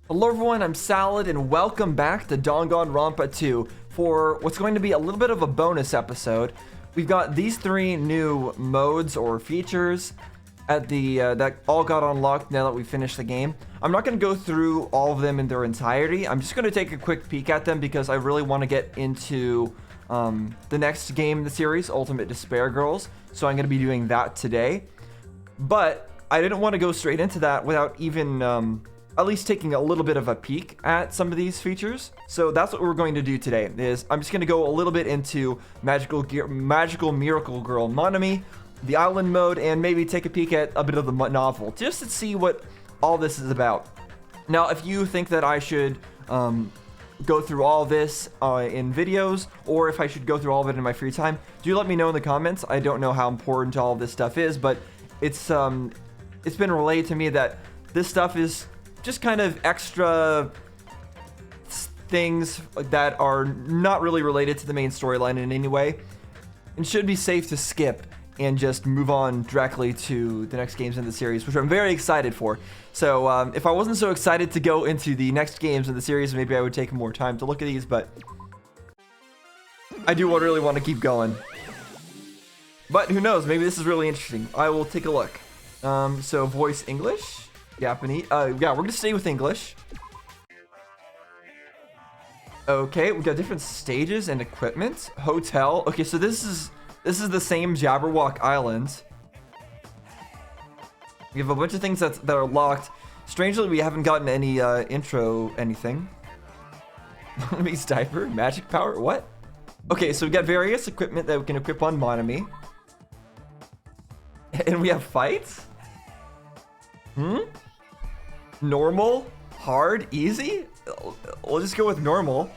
Hello everyone, I'm Salad and welcome back to Danganronpa 2 for what's going to be a little bit of a bonus episode. We've got these three new modes or features at the that all got unlocked now that we finished the game. I'm not going to go through all of them in their entirety. I'm just going to take a quick peek at them because I really want to get into the next game in the series, Ultimate Despair Girls. So I'm going to be doing that today. But I didn't want to go straight into that without even at least taking a little bit of a peek at some of these features. So that's what we're going to do today. Is I'm just going to go a little bit into Magical Miracle Girl Monami, the island mode, and maybe take a peek at a bit of the novel, just to see what all this is about. Now, if you think that I should go through all this in videos, or if I should go through all of it in my free time, do let me know in the comments. I don't know how important all of this stuff is, but it's been relayed to me that this stuff is just kind of extra things that are not really related to the main storyline in any way, and should be safe to skip and just move on directly to the next games in the series, which I'm very excited for. So if I wasn't so excited to go into the next games in the series, maybe I would take more time to look at these, but I do really want to keep going. But who knows, maybe this is really interesting. I will take a look. So voice English, Japanese. Yeah, we're gonna stay with English. Okay, we got different stages and equipment. Hotel. Okay, so this is the same Jabberwock Island. We have a bunch of things that are locked. Strangely, we haven't gotten any intro anything. Monami's diaper, magic power. What? Okay, so we got various equipment that we can equip on Monami. And we have fights? Normal, hard, easy? We'll just go with normal.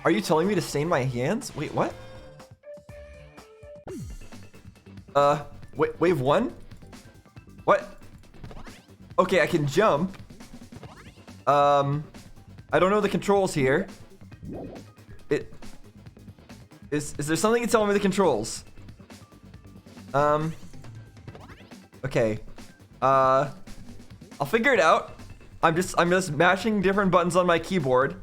Are you telling me to stain my hands? Wait, what? Wave 1? What? Okay, I can jump. I don't know the controls here. Is there something you tell me the controls? Okay. I'll figure it out. I'm just mashing different buttons on my keyboard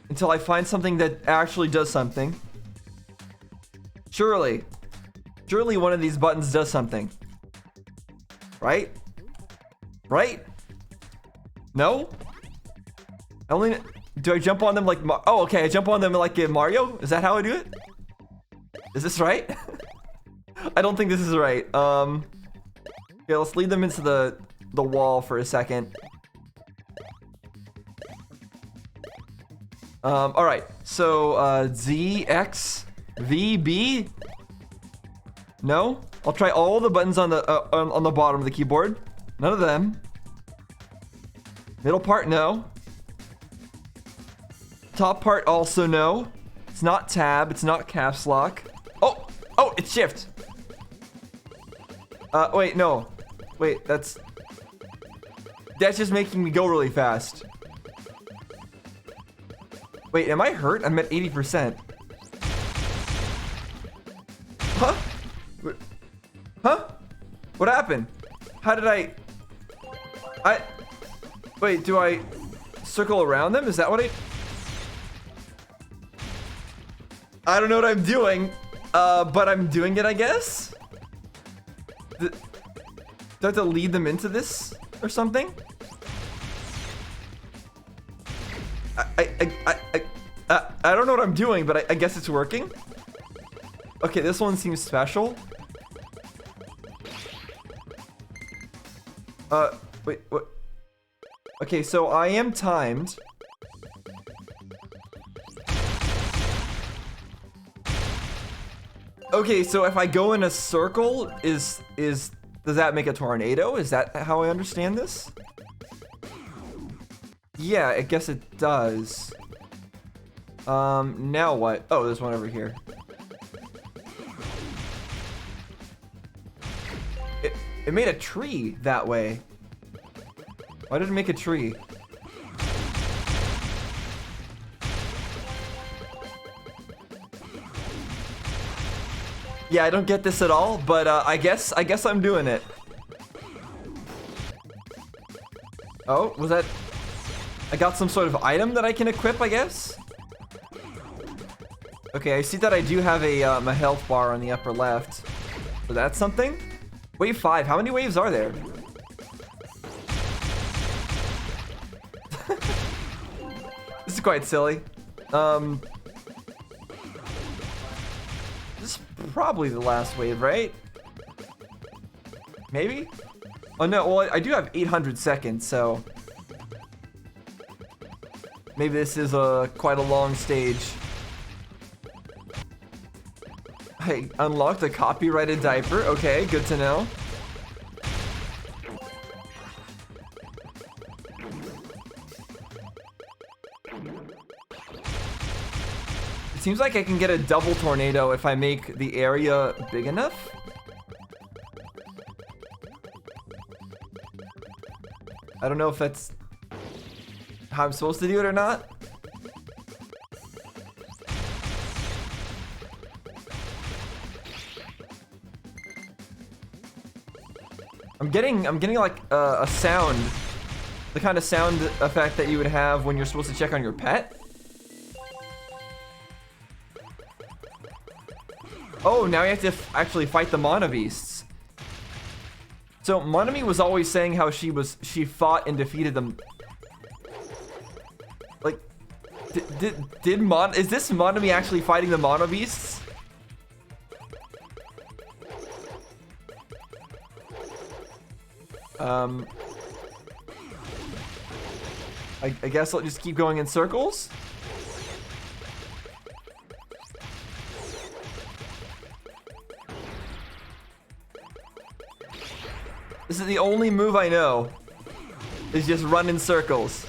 until I find something that actually does something. Surely one of these buttons does something. Right? Right? No? Do I jump on them like oh, okay, I jump on them like in Mario? Is that how I do it? Is this right? I don't think this is right. Yeah, let's lead them into the wall for a second. All right. So Z, X, V, B. No. I'll try all the buttons on the bottom of the keyboard. None of them. Middle part, no. Top part, also no. It's not tab. It's not caps lock. Oh, it's shift. Wait, no. Wait, that's just making me go really fast. Wait, am I hurt? I'm at 80%. Huh? Huh? What happened? How did wait, do I circle around them? Is that what I don't know what I'm doing, but I'm doing it, I guess? Do I have to lead them into this or something? I don't know what I'm doing, but I guess it's working. Okay, this one seems special. Wait, what? Okay, so I am timed. Okay, so if I go in a circle, does that make a tornado? Is that how I understand this? Yeah, I guess it does. Now what? Oh, there's one over here. It made a tree that way. Why did it make a tree? Yeah, I don't get this at all, but I guess I'm doing it. Oh, was that? I got some sort of item that I can equip, I guess. Okay, I see that I do have a health bar on the upper left. So that's something. Wave 5. How many waves are there? This is quite silly. This is probably the last wave, right? Maybe? Oh no, well I do have 800 seconds, so maybe this is quite a long stage. I unlocked a copyrighted diaper. Okay, good to know. It seems like I can get a double tornado if I make the area big enough. I don't know if that's how I'm supposed to do it or not. I'm getting like a sound, the kind of sound effect that you would have when you're supposed to check on your pet. Oh, now you have to actually fight the Mana Beasts. So Monami was always saying how she fought and defeated them. Like, is this Monami actually fighting the Mana Beasts? I guess I'll just keep going in circles. This is the only move I know, is just run in circles.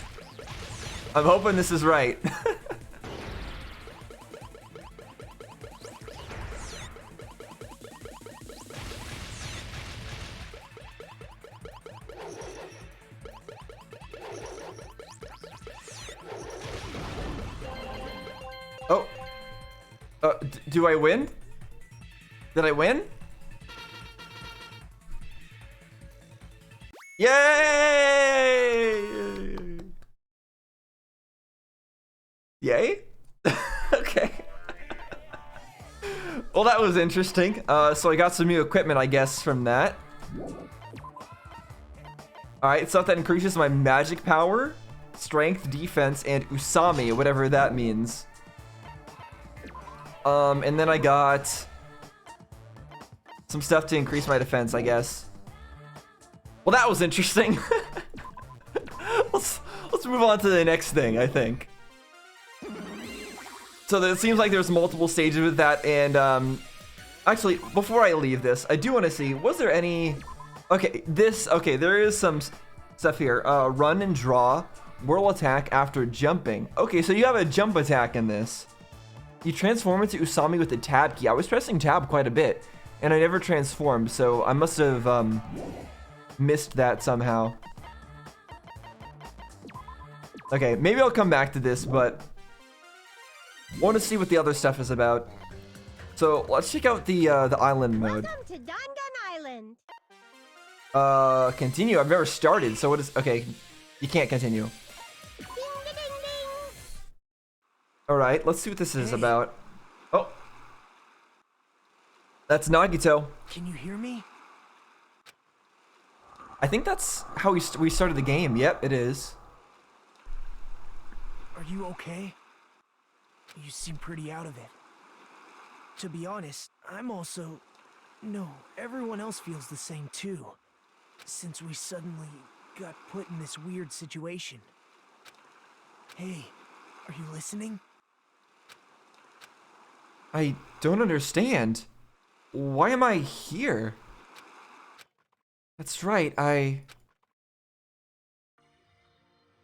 I'm hoping this is right. Oh. Do I win? Did I win? Yay! Yay? Okay. Well, that was interesting. So I got some new equipment, I guess, from that. Alright, stuff that increases my magic power, strength, defense, and Usami, whatever that means. And then I got some stuff to increase my defense, I guess. Well, that was interesting. Let's move on to the next thing, I think. So it seems like there's multiple stages with that, and actually, before I leave this, I do want to see, was there any... Okay, there is some stuff here. Run and draw, whirl attack after jumping. Okay, so you have a jump attack in this. You transform into Usami with the tab key. I was pressing tab quite a bit, and I never transformed, so I must have missed that somehow. Okay, maybe I'll come back to this, but I want to see what the other stuff is about. So let's check out the island mode. Welcome to Dangan Island. Continue. I've never started, so what is... Okay, you can't continue. Ding, ding, ding. All right, let's see what this is about. Oh, that's Nagito. Can you hear me? I think that's how we started the game. Yep, it is. Are you okay? You seem pretty out of it. To be honest, I'm also... No, everyone else feels the same too. Since we suddenly got put in this weird situation. Hey, are you listening? I don't understand. Why am I here? That's right, I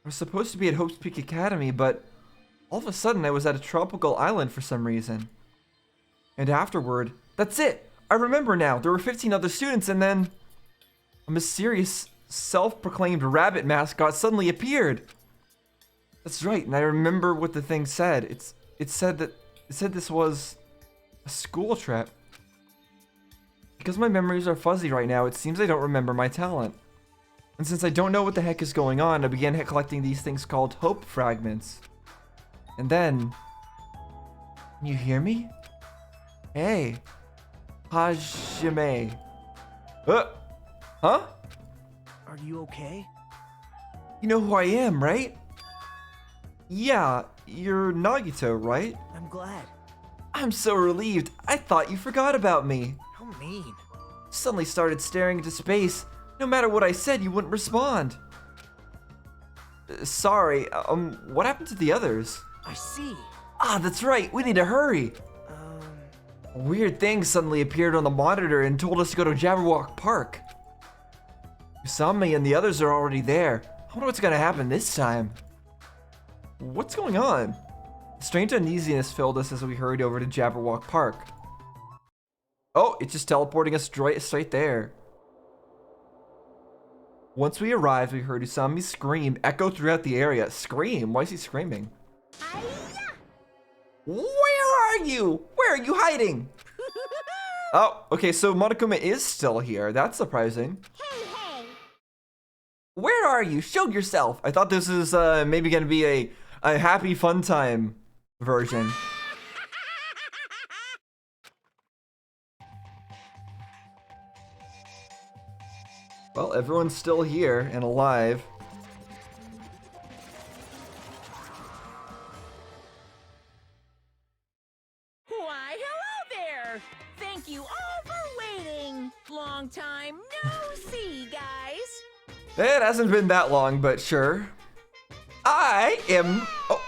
was supposed to be at Hope's Peak Academy, but all of a sudden I was at a tropical island for some reason. And afterward, that's it! I remember now, there were 15 other students, and then a mysterious, self-proclaimed rabbit mascot suddenly appeared. That's right, and I remember what the thing said. It said this was a school trip. Because my memories are fuzzy right now, it seems I don't remember my talent. And since I don't know what the heck is going on, I began collecting these things called hope fragments. And then... Can you hear me? Hey. Hajime. Huh? Are you okay? You know who I am, right? Yeah, you're Nagito, right? I'm glad. I'm so relieved. I thought you forgot about me. How mean. Suddenly started staring into space. No matter what I said, you wouldn't respond. Sorry, what happened to the others? I see. Ah, that's right, we need to hurry. A weird thing suddenly appeared on the monitor and told us to go to Jabberwock Park. Usami and the others are already there. I wonder what's gonna happen this time. What's going on? Strange uneasiness filled us as we hurried over to Jabberwock Park. Oh, it's just teleporting us straight there. Once we arrived, we heard Usami's scream echo throughout the area. Scream? Why is he screaming? Hi-ya! Where are you? Where are you hiding? Oh, okay, so Monokuma is still here. That's surprising. Hey, hey! Where are you? Show yourself. I thought this is maybe gonna be a happy fun time version. Well, everyone's still here and alive. Why, hello there! Thank you all for waiting! Long time no see, guys! It hasn't been that long, but sure. I am... Oh,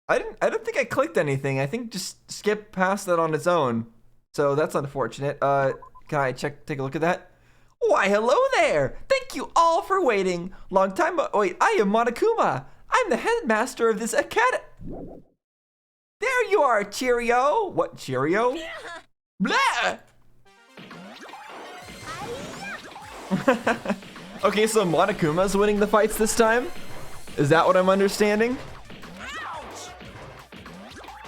And I don't think I clicked anything. I think just skip past that on its own. So that's unfortunate. Can I take a look at that? Why, hello there! Thank you all for waiting. Long time. Wait, I am Monokuma. I'm the headmaster of this academy. There you are, Cheerio. What, Cheerio? Blah! Okay, so Monokuma's winning the fights this time? Is that what I'm understanding? Ouch!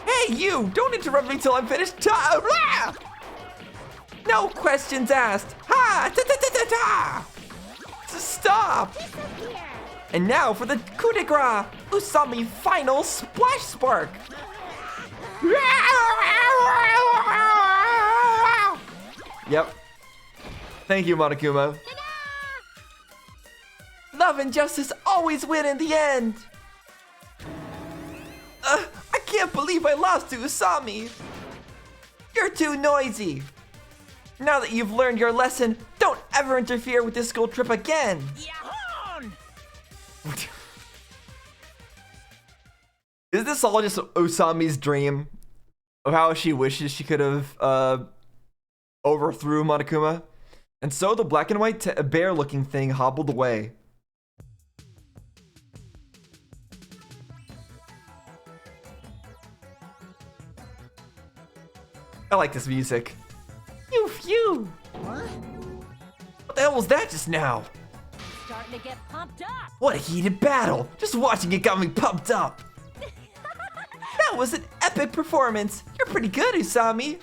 Hey, you! Don't interrupt me till I'm finished. Blah! No questions asked. Ha! Ta-ta-ta-ta-ta! Stop! disappear! And now for the coup de grace, Usami final splash spark. Yep. Thank you, Monokuma. Love and justice always win in the end. I can't believe I lost to Usami. You're too noisy. Now that you've learned your lesson, don't ever interfere with this school trip again. Yahoo! Is this all just Usami's dream of how she wishes she could have overthrew Monokuma? And so the black and white bear-looking thing hobbled away. I like this music. Phew, phew. What the hell was that just now? Starting to get pumped up! What a heated battle! Just watching it got me pumped up. That was an epic performance. You're pretty good, Usami.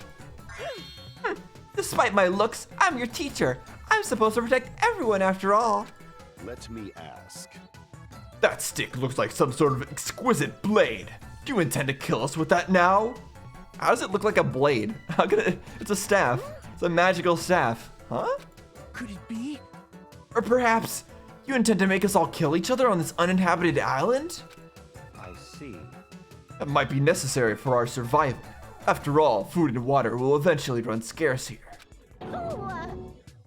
Despite my looks, I'm your teacher. I'm supposed to protect everyone after all. Let me ask. That stick looks like some sort of exquisite blade. Do you intend to kill us with that now? How does it look like a blade? How could it? It's a staff. It's a magical staff. Huh? Could it be? Or perhaps you intend to make us all kill each other on this uninhabited island? I see. That might be necessary for our survival. After all, food and water will eventually run scarce here. Ooh,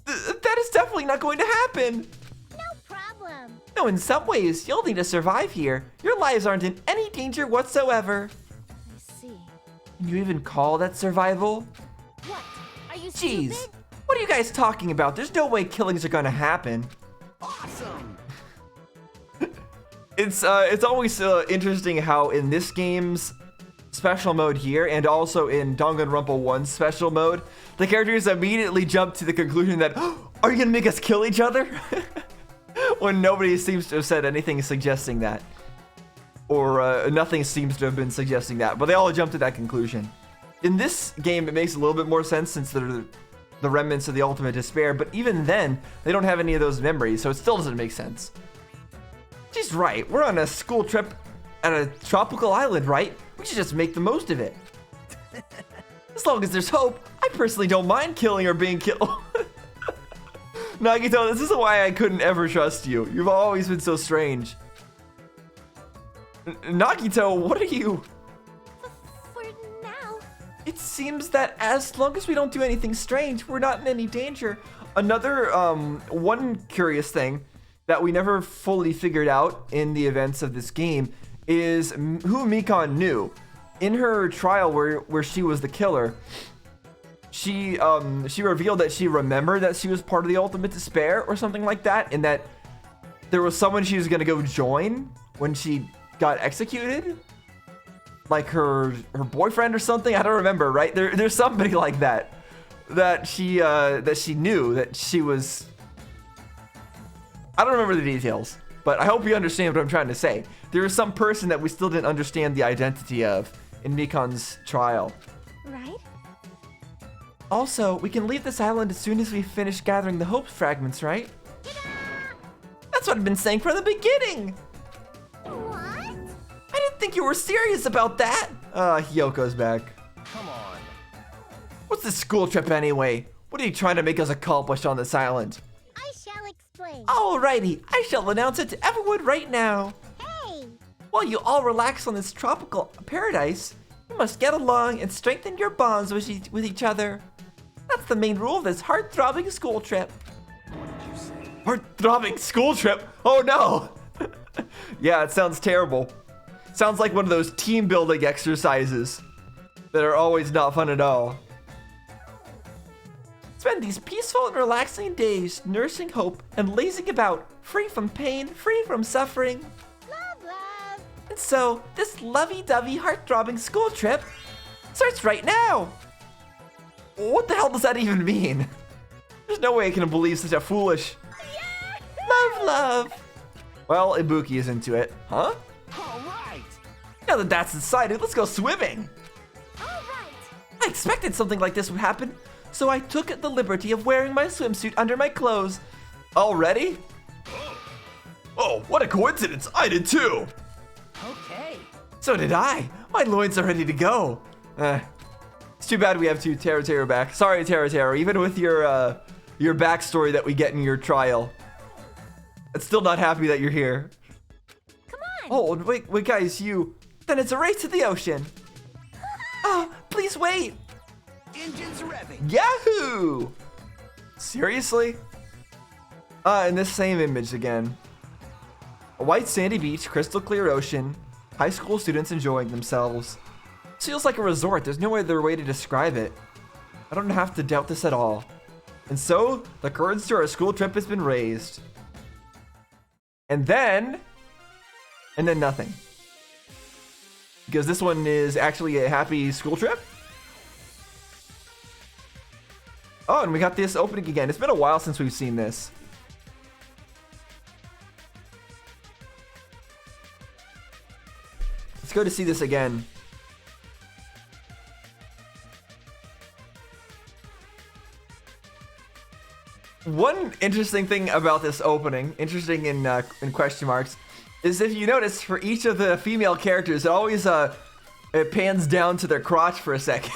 That is definitely not going to happen. no problem. No, in some ways, you'll need to survive here. Your lives aren't in any danger whatsoever. I see. Can you even call that survival? What? Are you Jeez, stupid? what are you guys talking about? There's no way killings are gonna happen. Awesome! It's always interesting how in this game's special mode here, and also in Danganronpa 1's special mode, the characters immediately jump to the conclusion that, oh, are you gonna make us kill each other? When nobody seems to have said anything suggesting that. Or nothing seems to have been suggesting that, but they all jump to that conclusion. In this game, it makes a little bit more sense since they're the remnants of the ultimate despair, but even then, they don't have any of those memories, so it still doesn't make sense. She's right. We're on a school trip at a tropical island, right? We should just make the most of it. As long as there's hope, I personally don't mind killing or being killed. Nagito, this is why I couldn't ever trust you. You've always been so strange. Nagito, what are you? For now. It seems that as long as we don't do anything strange, we're not in any danger. Another, one curious thing that we never fully figured out in the events of this game is who Mikon knew. In her trial where she was the killer, she revealed that she remembered that she was part of the ultimate despair or something like that, and that there was someone she was gonna go join when she got executed, like her boyfriend or something. I don't remember. Right there's somebody like that she knew that she was. I don't remember the details, but I hope you understand what I'm trying to say. There is some person that we still didn't understand the identity of in Mikon's trial. Right? Also, we can leave this island as soon as we finish gathering the hope fragments, right? That's what I've been saying from the beginning. What? I didn't think you were serious about that. Hyoko's back. Come on. What's this school trip anyway? What are you trying to make us accomplish on this island? I shall explain. Alrighty, I shall announce it to everyone right now. Hey! While you all relax on this tropical paradise, you must get along and strengthen your bonds with each other. That's the main rule of this heart-throbbing school trip. What did you say? Heart-throbbing school trip? Oh no! Yeah, it sounds terrible. Sounds like one of those team-building exercises that are always not fun at all. Spend these peaceful and relaxing days nursing hope and lazing about, free from pain, free from suffering. Love, love! And so, this lovey-dovey, heart-throbbing school trip starts right now. What the hell does that even mean? There's no way I can believe such a foolish... Love. Well, Ibuki is into it. Huh? All right. Now that that's decided, let's go swimming. All right! I expected something like this would happen, so I took the liberty of wearing my swimsuit under my clothes. Already? Oh, what a coincidence. I did too. Okay. So did I. My loins are ready to go. It's too bad we have to Teru back. Sorry, Teru, even with your backstory that we get in your trial. I'm still not happy that you're here. Come on! Oh, wait, guys, then it's a race to the ocean. Oh, please wait. Engines revving. Yahoo! Seriously? In this same image again. A white sandy beach, crystal clear ocean, high school students enjoying themselves. Feels like a resort. There's no other way to describe it. I don't have to doubt this at all. And so, the curtains to our school trip has been raised. And then nothing. Because this one is actually a happy school trip. Oh, and we got this opening again. It's been a while since we've seen this. Let's go to see this again. One interesting thing about this opening, interesting in question marks, is if you notice for each of the female characters, it always it pans down to their crotch for a second.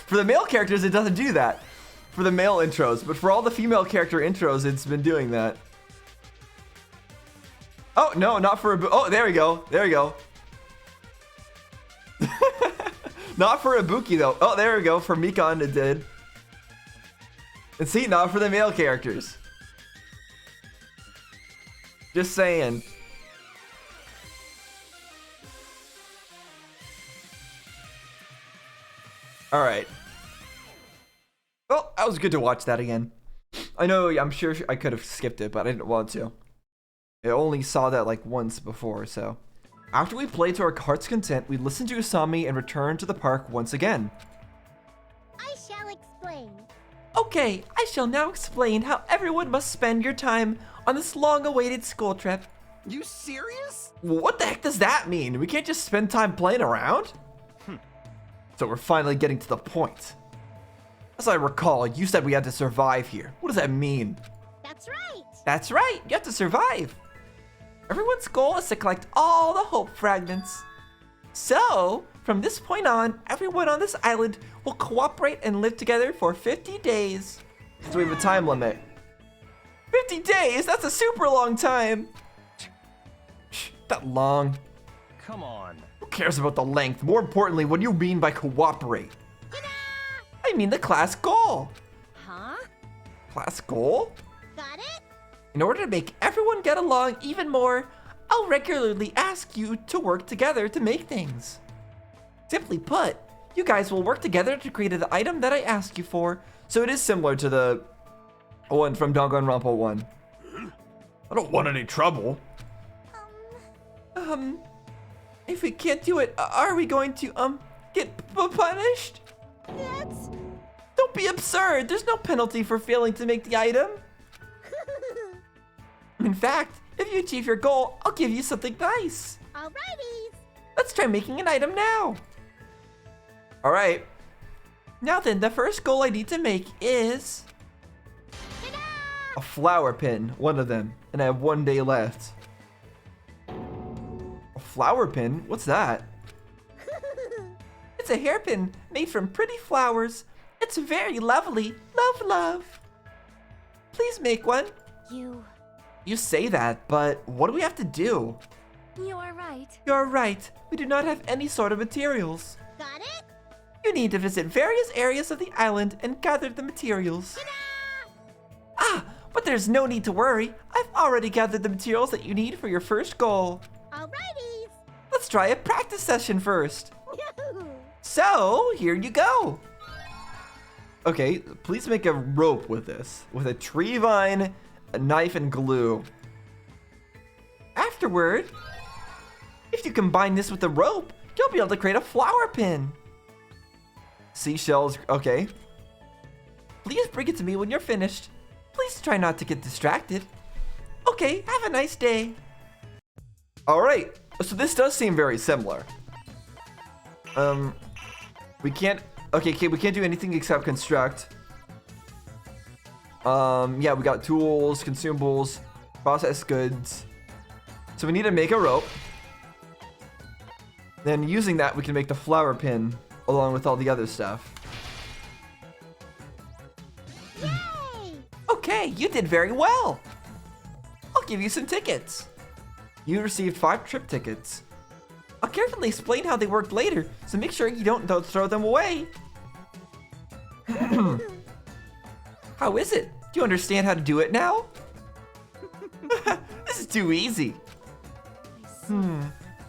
For the male characters, it doesn't do that. For the male intros, but for all the female character intros, it's been doing that. Oh no, not for oh, there we go, there we go. Not for Ibuki though. Oh, there we go. For Mikon, it did. And see, not for the male characters. Just saying. All right. Well, that was good to watch that again. I know, I'm sure I could have skipped it, but I didn't want to. I only saw that like once before, so. After we played to our heart's content, we listened to Usami and returned to the park once again. I shall explain. Okay, I shall now explain how everyone must spend your time on this long-awaited school trip. You serious? What the heck does that mean? We can't just spend time playing around? So we're finally getting to the point. As I recall, you said we had to survive here. What does that mean? That's right. That's right, you have to survive. Everyone's goal is to collect all the hope fragments. So, from this point on, everyone on this island will cooperate and live together for 50 days. So we have a time limit. 50 days? That's a super long time. Shh, that long. Come on. Who cares about the length? More importantly, what do you mean by cooperate? I mean the class goal. Huh? Class goal? Got it? In order to make everyone get along even more, I'll regularly ask you to work together to make things. Simply put, you guys will work together to create the item that I ask you for. So it is similar to the one from Danganronpa 1. I don't want any trouble. If we can't do it, are we going to, get punished? That's... Don't be absurd. There's no penalty for failing to make the item. In fact, if you achieve your goal, I'll give you something nice. Alrighty. Let's try making an item now. All right. Now then, the first goal I need to make is a flower pin, one of them, and I have 1 day left. A flower pin? What's that? It's a hairpin made from pretty flowers. It's very lovely. Love. Please make one. You say that, but what do we have to do? You're right. You're right. We do not have any sort of materials. Got it? You need to visit various areas of the island and gather the materials. But there's no need to worry. I've already gathered the materials that you need for your first goal. Alrighty. Let's try a practice session first. So, here you go. Okay, please make a rope with this, with a tree vine, a knife, and glue. Afterward, if you combine this with the rope, you'll be able to create a flower pin. Seashells, okay. Please bring it to me when you're finished. Please try not to get distracted. Okay, have a nice day. All right, so this does seem very similar. We can't do anything except construct. Yeah, we got tools, consumables, processed goods. So we need to make a rope. Then using that, we can make the flower pin along with all the other stuff. Yay! Okay, you did very well. I'll give you some tickets. You received 5 trip tickets. I'll carefully explain how they work later, so make sure you don't throw them away. How is it? Do you understand how to do it now? This is too easy.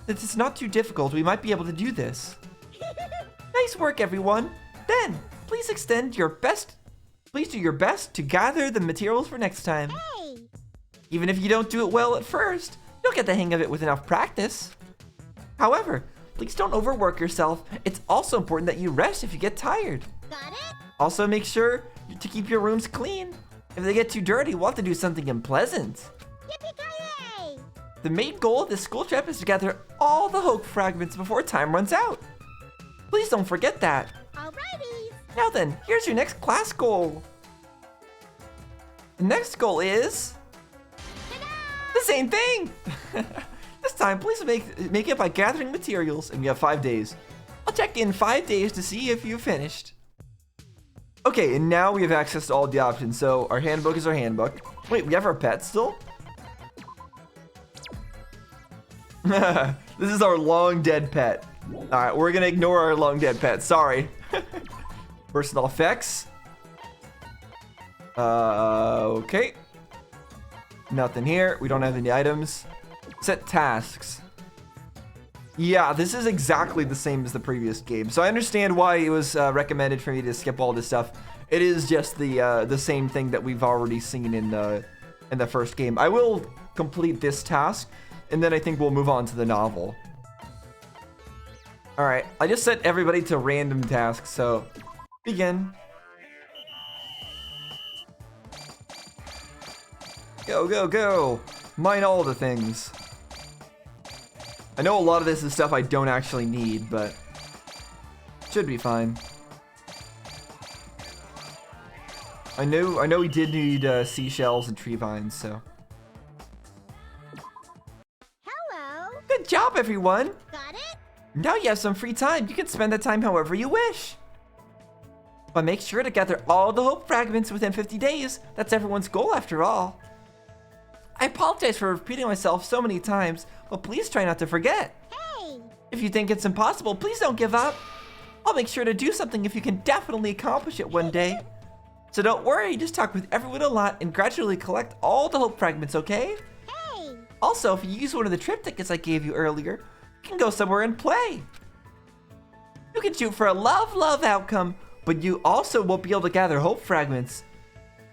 This is not too difficult. We might be able to do this. Nice work, everyone. Then, please do your best to gather the materials for next time. Hey! Even if you don't do it well at first, you'll get the hang of it with enough practice. However, please don't overwork yourself. It's also important that you rest if you get tired. Got it? Also, make sure to keep your rooms clean. If they get too dirty, we'll have to do something unpleasant. Yippee-ki-yay! The main goal of this school trip is to gather all the Hope fragments before time runs out. Please don't forget that. Alrighty. Now then, here's your next class goal. The next goal is the same thing. This time, please make it by gathering materials, and you have 5 days. I'll check in 5 days to see if you finished. Okay, and now we have access to all the options. So our handbook is our handbook. Wait, we have our pet still? This is our long dead pet. All right, we're gonna ignore our long dead pet. Sorry. Personal effects. Okay. Nothing here. We don't have any items. Set tasks. Yeah, this is exactly the same as the previous game. So I understand why it was recommended for me to skip all this stuff. It is just the same thing that we've already seen in the first game. I will complete this task, and then I think we'll move on to the novel. All right, I just set everybody to random tasks, so begin. Go, go, go. Mine all the things. I know a lot of this is stuff I don't actually need, but should be fine. I know we did need seashells and tree vines, so. Hello. Good job, everyone. Got it? Now you have some free time. You can spend that time however you wish. But make sure to gather all the hope fragments within 50 days. That's everyone's goal after all. I apologize for repeating myself so many times, but please try not to forget. Hey. If you think it's impossible, please don't give up. I'll make sure to do something if you can definitely accomplish it one day. So don't worry, just talk with everyone a lot and gradually collect all the hope fragments, okay? Hey. Also, if you use one of the trip tickets I gave you earlier, you can go somewhere and play. You can shoot for a love outcome, but you also won't be able to gather hope fragments.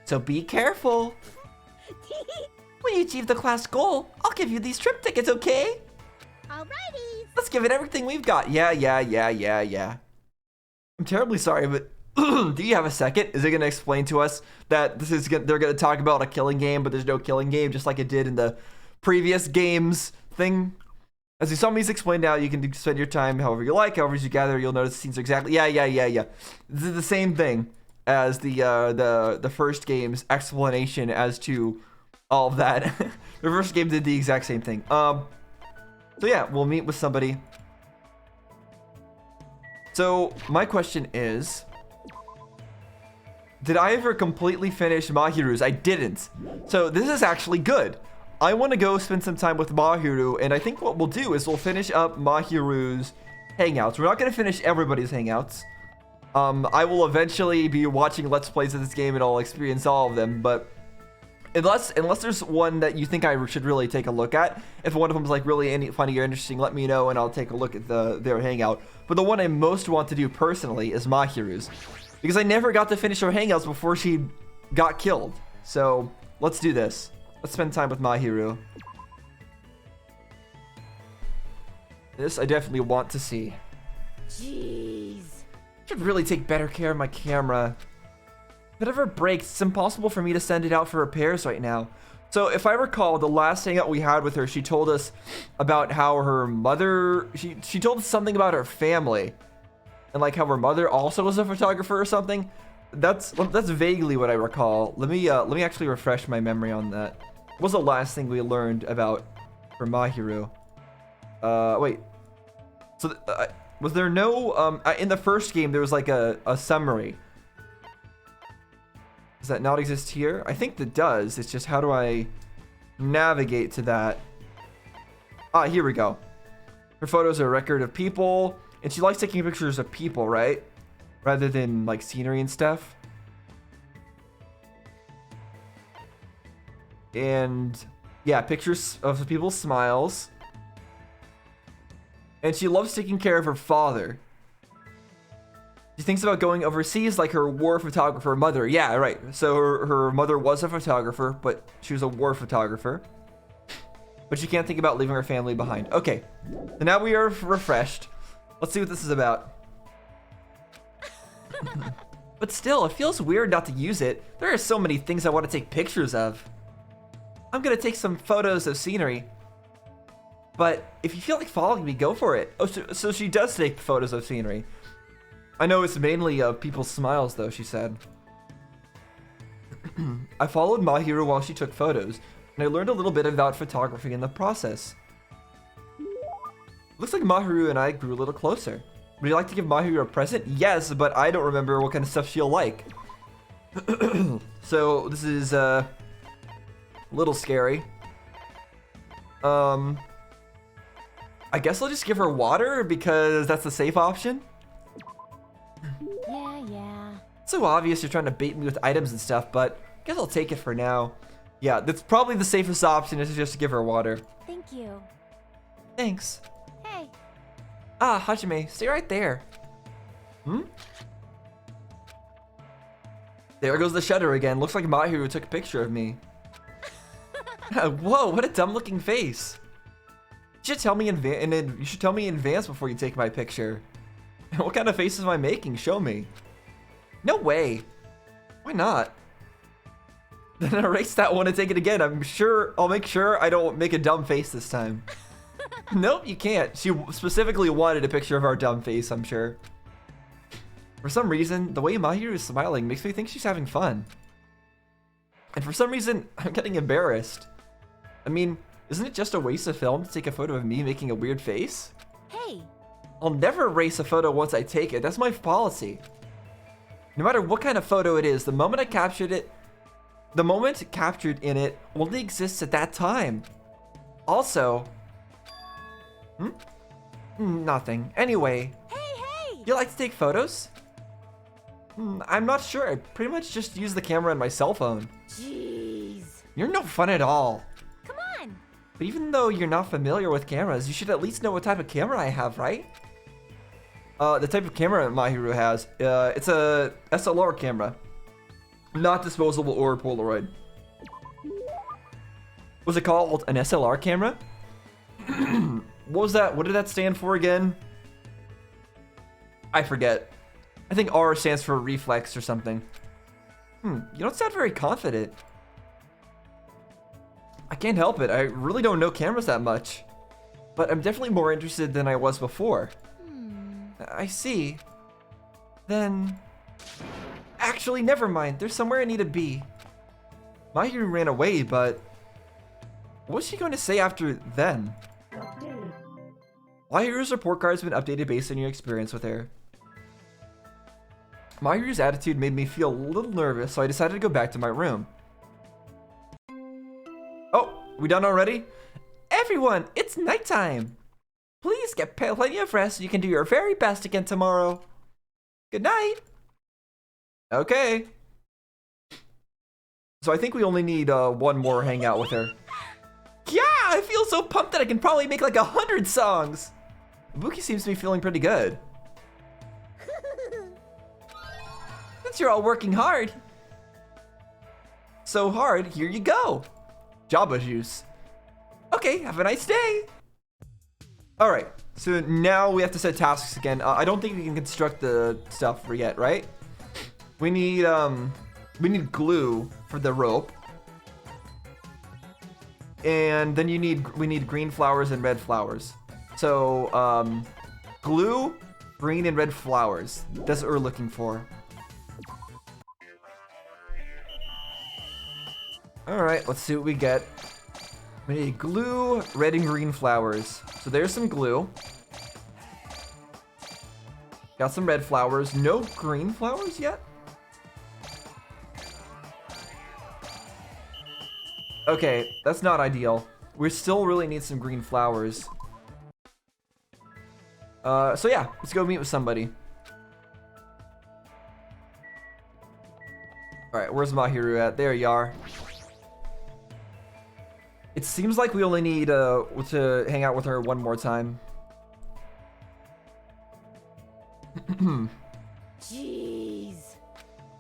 So be careful. When you achieve the class goal, I'll give you these trip tickets, okay? Alrighty. Let's give it everything we've got. Yeah. I'm terribly sorry, but do you have a second? Is it going to explain to us that they're going to talk about a killing game, but there's no killing game, just like it did in the previous games thing? As you saw me explain now, you can spend your time however you like, however you gather. You'll notice the scenes are exactly. Yeah. This is the same thing as the first game's explanation as to all of that. The first game did the exact same thing. So yeah, we'll meet with somebody. So my question is, did I ever completely finish Mahiru's? I didn't. So this is actually good. I want to go spend some time with Mahiru, and I think what we'll do is we'll finish up Mahiru's hangouts. We're not going to finish everybody's hangouts. I will eventually be watching Let's Plays of this game and I'll experience all of them, but unless there's one that you think I should really take a look at, if one of them is like really funny or interesting, let me know and I'll take a look at their hangout. But the one I most want to do personally is Mahiru's, because I never got to finish her hangouts before she got killed. So let's do this. Let's spend time with Mahiru. This I definitely want to see. Jeez. Should really take better care of my camera. If it ever breaks, it's impossible for me to send it out for repairs right now. So if I recall, the last hangout we had with her, she told us about how her mother, she told us something about her family, and like how her mother also was a photographer or something. That's vaguely what I recall. Let me actually refresh my memory on that. What was the last thing we learned about for Mahiru? Wait. So was there no in the first game there was like a summary? Does that not exist here? I think that does. It's just how do I navigate to that? Ah, here we go. Her photos are a record of people, and she likes taking pictures of people, right? Rather than like scenery and stuff. And yeah, pictures of people's smiles. And she loves taking care of her father. She thinks about going overseas like her war photographer mother. Yeah, right. So her mother was a photographer, but she was a war photographer. But she can't think about leaving her family behind. Okay, so now we are refreshed. Let's see what this is about. But still, it feels weird not to use it. There are so many things I want to take pictures of. I'm gonna take some photos of scenery. But if you feel like following me, go for it. Oh, so she does take photos of scenery. I know it's mainly of people's smiles, though, she said. I followed Mahiru while she took photos, and I learned a little bit about photography in the process. Looks like Mahiru and I grew a little closer. Would you like to give Mahiru a present? Yes, but I don't remember what kind of stuff she'll like. So, this is, a little scary. I guess I'll just give her water, because that's the safe option. Yeah. So obvious you're trying to bait me with items and stuff, but I guess I'll take it for now. Yeah, that's probably the safest option, is just to give her water. Thank you. Thanks. Hey. Ah, Hajime, stay right there. There goes the shutter again. Looks like Mahiru took a picture of me. Whoa, what a dumb looking face. You should tell me in advance before you take my picture. What kind of faces am I making? Show me. No way. Why not? Then erase that one and take it again. I'll make sure I don't make a dumb face this time. Nope, you can't. She specifically wanted a picture of our dumb face, I'm sure. For some reason, the way Mahiru is smiling makes me think she's having fun. And for some reason, I'm getting embarrassed. I mean, isn't it just a waste of film to take a photo of me making a weird face? Hey, I'll never erase a photo once I take it. That's my policy. No matter what kind of photo it is, the moment captured in it only exists at that time. Also, nothing. Anyway, hey! you like to take photos? I'm not sure. I pretty much just use the camera on my cell phone. Jeez. You're no fun at all. Come on. But even though you're not familiar with cameras, you should at least know what type of camera I have, right? The type of camera Mahiru has, it's a SLR camera. Not disposable or Polaroid. Was it called an SLR camera? What was that? What did that stand for again? I forget. I think R stands for reflex or something. You don't sound very confident. I can't help it. I really don't know cameras that much. But I'm definitely more interested than I was before. I see. Then... Actually, never mind. There's somewhere I need to be. Mahiru ran away, but... What was she going to say after then? Mahiru's report card has been updated based on your experience with her. Mahiru's attitude made me feel a little nervous, so I decided to go back to my room. Oh, we done already? Everyone, it's nighttime! Please get plenty of rest so you can do your very best again tomorrow. Good night! Okay. So I think we only need one more hangout with her. Yeah, I feel so pumped that I can probably make like 100 songs! Ibuki seems to be feeling pretty good. Since you're all working hard. So hard, here you go. Jabba juice. Okay, have a nice day. All right, so now we have to set tasks again. I don't think we can construct the stuff yet, right? We need glue for the rope. And then we need green flowers and red flowers. So, glue, green and red flowers. That's what we're looking for. All right, let's see what we get. We need glue, red and green flowers. So there's some glue. Got some red flowers. No green flowers yet? Okay, that's not ideal. We still really need some green flowers. So yeah, let's go meet with somebody. Alright, where's Mahiru at? There you are. It seems like we only need to hang out with her one more time. Jeez.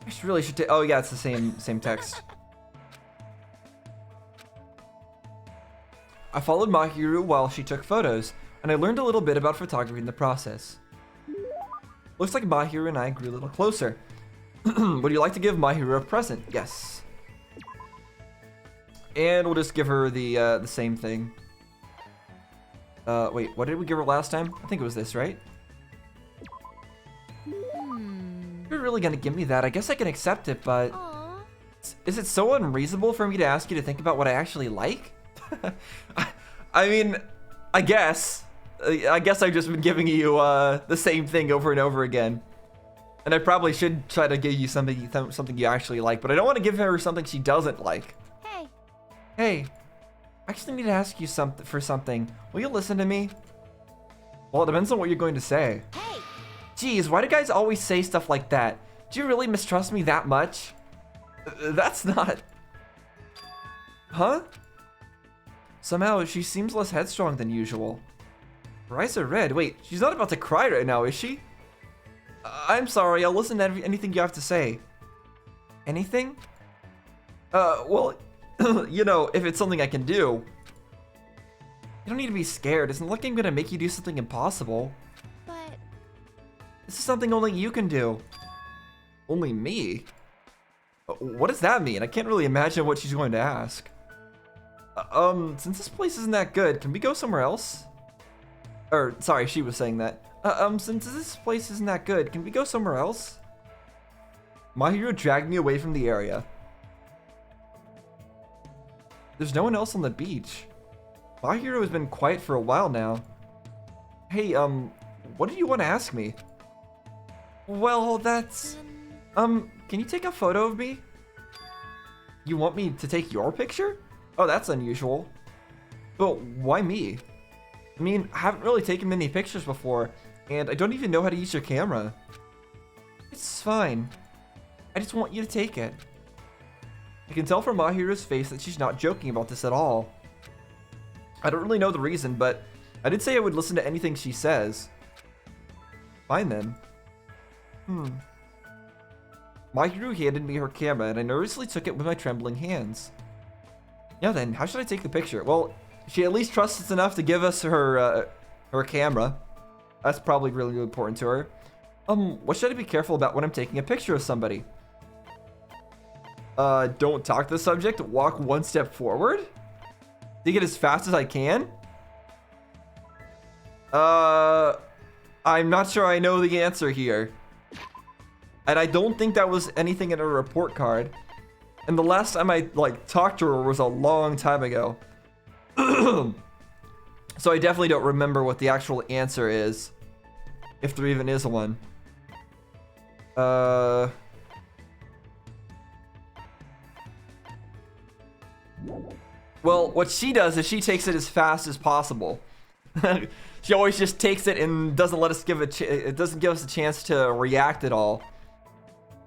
I really should take. Oh yeah, it's the same text. I followed Mahiru while she took photos, and I learned a little bit about photography in the process. Looks like Mahiru and I grew a little closer. Would you like to give Mahiru a present? Yes. And we'll just give her the same thing. Wait, what did we give her last time? I think it was this, right? You're really gonna give me that? I guess I can accept it, but... Aww. Is it so unreasonable for me to ask you to think about what I actually like? I mean, I guess I've just been giving you the same thing over and over again. And I probably should try to give you something you actually like, but I don't want to give her something she doesn't like. Hey, I actually need to ask you for something. Will you listen to me? Well, it depends on what you're going to say. Hey! Geez, why do guys always say stuff like that? Do you really mistrust me that much? That's not... Huh? Somehow, she seems less headstrong than usual. Her eyes are red. Wait, she's not about to cry right now, is she? I'm sorry, I'll listen to anything you have to say. Anything? Well... you know, if it's something I can do. You don't need to be scared. It's not like I'm gonna make you do something impossible. But... This is something only you can do. Only me? What does that mean? I can't really imagine what she's going to ask. Since this place isn't that good, can we go somewhere else? Or, sorry, she was saying that. Since this place isn't that good, can we go somewhere else? Mahiru dragged me away from the area. there's no one else on the beach. My hero has been quiet for a while now. Hey, what do you want to ask me? Well, that's... can you take a photo of me? You want me to take your picture? Oh, that's unusual. But why me? I mean, I haven't really taken many pictures before, and I don't even know how to use your camera. It's fine. I just want you to take it. I can tell from Mahiru's face that she's not joking about this at all. I don't really know the reason, but I did say I would listen to anything she says. Fine then. Mahiru handed me her camera, and I nervously took it with my trembling hands. Yeah then, how should I take the picture? Well, she at least trusts us enough to give us her camera. That's probably really important to her. What should I be careful about when I'm taking a picture of somebody? Don't talk to the subject, walk one step forward? Take it as fast as I can? I'm not sure I know the answer here. And I don't think that was anything in a report card. And the last time I talked to her was a long time ago. So I definitely don't remember what the actual answer is. If there even is one. Well, what she does is she takes it as fast as possible. She always just takes it and doesn't let us it doesn't give us a chance to react at all.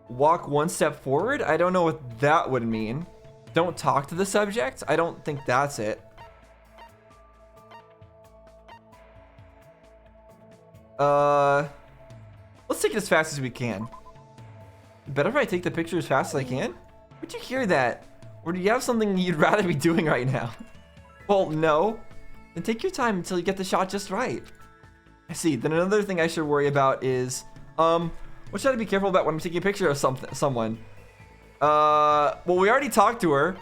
Walk one step forward? I don't know what that would mean. Don't talk to the subject? I don't think that's it. Let's take it as fast as we can. Better if I take the picture as fast as I can? Where'd you hear that? Or do you have something you'd rather be doing right now? Well, no. Then take your time until you get the shot just right. I see. Then another thing I should worry about is, what should I be careful about when I'm taking a picture of someone? Well, we already talked to her,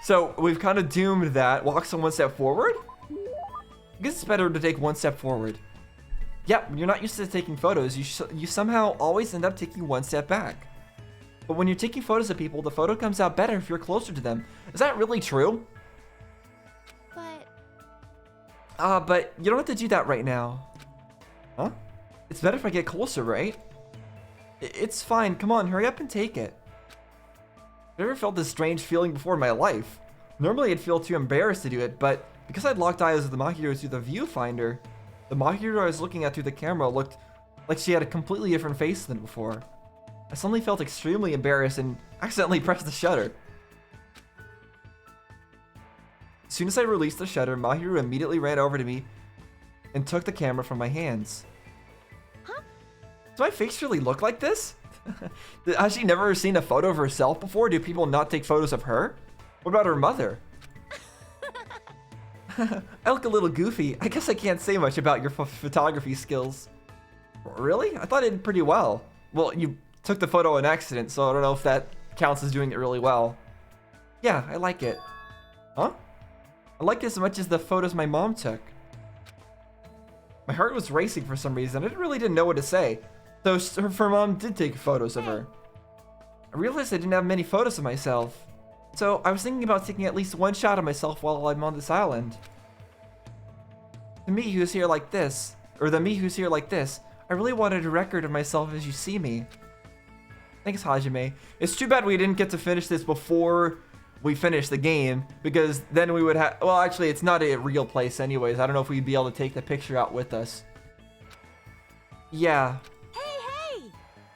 so we've kind of doomed that. Walk one step forward? I guess it's better to take one step forward. Yep, you're not used to taking photos. You somehow always end up taking one step back. But when you're taking photos of people, the photo comes out better if you're closer to them. Is that really true? But you don't have to do that right now. Huh? It's better if I get closer, right? It's fine. Come on, hurry up and take it. I've never felt this strange feeling before in my life. Normally I'd feel too embarrassed to do it, but because I'd locked eyes with the Mahiro through the viewfinder, the Mahiro I was looking at through the camera looked like she had a completely different face than before. I suddenly felt extremely embarrassed and accidentally pressed the shutter. As soon as I released the shutter, Mahiru immediately ran over to me and took the camera from my hands. Huh? Does my face really look like this? Has she never seen a photo of herself before? Do people not take photos of her? What about her mother? I look a little goofy. I guess I can't say much about your photography skills. Really? I thought it did pretty well. Well, you took the photo on accident, so I don't know if that counts as doing it really well. Yeah, I like it. Huh? I like it as much as the photos my mom took. My heart was racing for some reason. I really didn't know what to say. So her mom did take photos of her. I realized I didn't have many photos of myself. So I was thinking about taking at least one shot of myself while I'm on this island. The me who's here like this, I really wanted a record of myself as you see me. Thanks, Hajime. It's too bad we didn't get to finish this before we finish the game, because then we would have, well, actually it's not a real place anyways. I don't know if we'd be able to take the picture out with us. Yeah. Hey!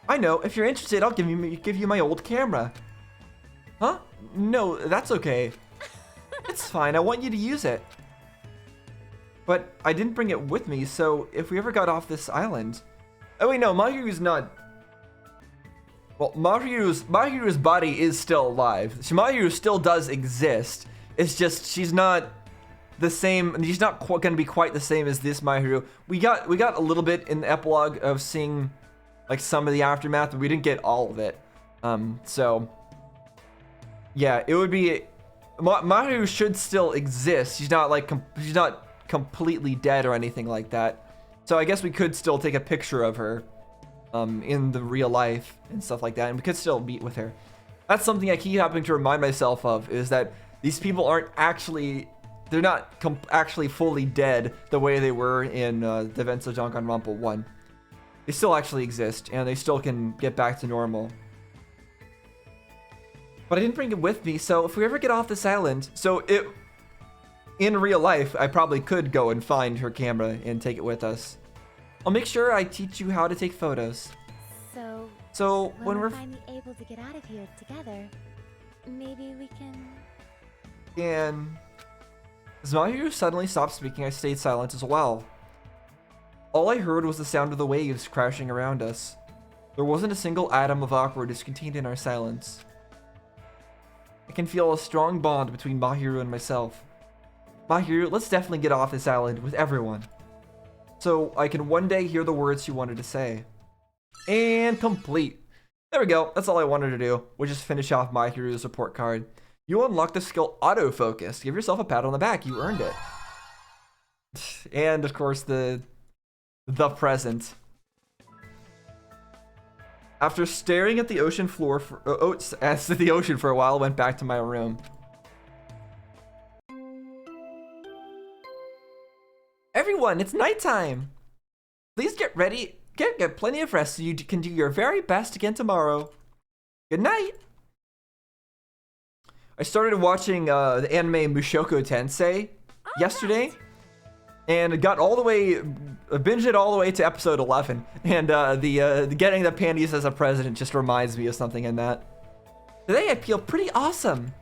I know, if you're interested, I'll give you my old camera. Huh? No, that's okay. It's fine, I want you to use it. But I didn't bring it with me, so if we ever got off this island... Oh wait, no, Mahiru's not... Well, Mahiru's body is still alive. Mahiru still does exist. It's just she's not the same. She's not going to be quite the same as this Mahiru. We got a little bit in the epilogue of seeing like some of the aftermath, but we didn't get all of it. So yeah, it would be Mahiru should still exist. She's not like she's not completely dead or anything like that. So I guess we could still take a picture of her. In the real life and stuff like that, and we could still meet with her. That's something I keep having to remind myself of, is that these people aren't actually, they're not actually fully dead the way they were in the events of Danganronpa 1. They still actually exist, and they still can get back to normal. But I didn't bring it with me, so if we ever get off this island, in real life, I probably could go and find her camera and take it with us. I'll make sure I teach you how to take photos. So when we're finally able to get out of here together, maybe we can... And as Mahiru suddenly stopped speaking, I stayed silent as well. All I heard was the sound of the waves crashing around us. There wasn't a single atom of awkwardness contained in our silence. I can feel a strong bond between Mahiru and myself. Mahiru, let's definitely get off this island with everyone, so I can one day hear the words she wanted to say. And complete. There we go. That's all I wanted to do. We'll just finish off Mahiru's report card. You unlocked the skill autofocus. Give yourself a pat on the back. You earned it. And of course the present. After staring at the ocean floor for a while, I went back to my room. Everyone, it's nighttime. Please get ready. Get plenty of rest so you can do your very best again tomorrow. Good night. I started watching the anime Mushoku Tensei yesterday, and it got all the way, binged it all the way to episode 11. And the getting the panties as a president just reminds me of something in that. Today I feel pretty awesome.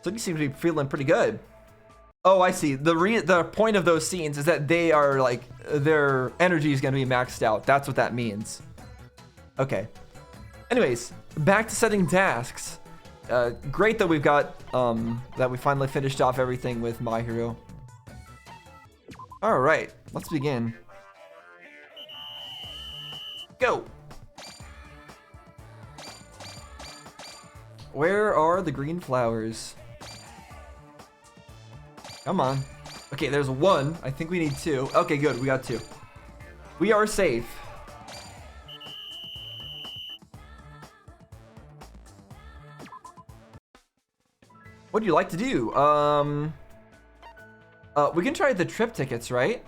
So you seem to be feeling pretty good. Oh, I see. The point of those scenes is that they are like, their energy is going to be maxed out. That's what that means. Okay. Anyways, back to setting tasks. Great that we've got, that we finally finished off everything with Mahiru. All right, let's begin. Go. Where are the green flowers? Come on. Okay, there's one. I think we need two. Okay, good. We got two. We are safe. What do you like to do? We can try the trip tickets, right?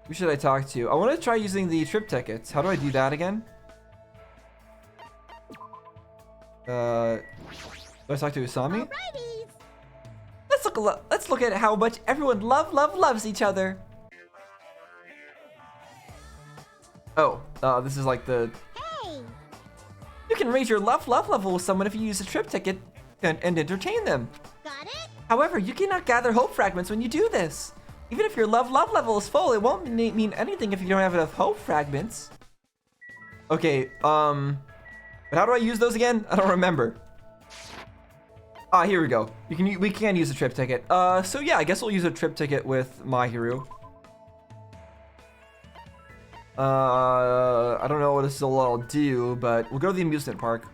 Who should I talk to? I want to try using the trip tickets. How do I do that again? Do I talk to Usami? Alrighty. Let's look at how much everyone loves each other. Oh, this is like the... Hey! You can raise your love level with someone if you use a trip ticket and entertain them. Got it? However, you cannot gather hope fragments when you do this. Even if your love level is full, it won't mean anything if you don't have enough hope fragments. Okay, but how do I use those again? I don't remember. Ah, here we go. We can use a trip ticket. So yeah, I guess we'll use a trip ticket with Mahiru. I don't know what this will all do, but we'll go to the amusement park.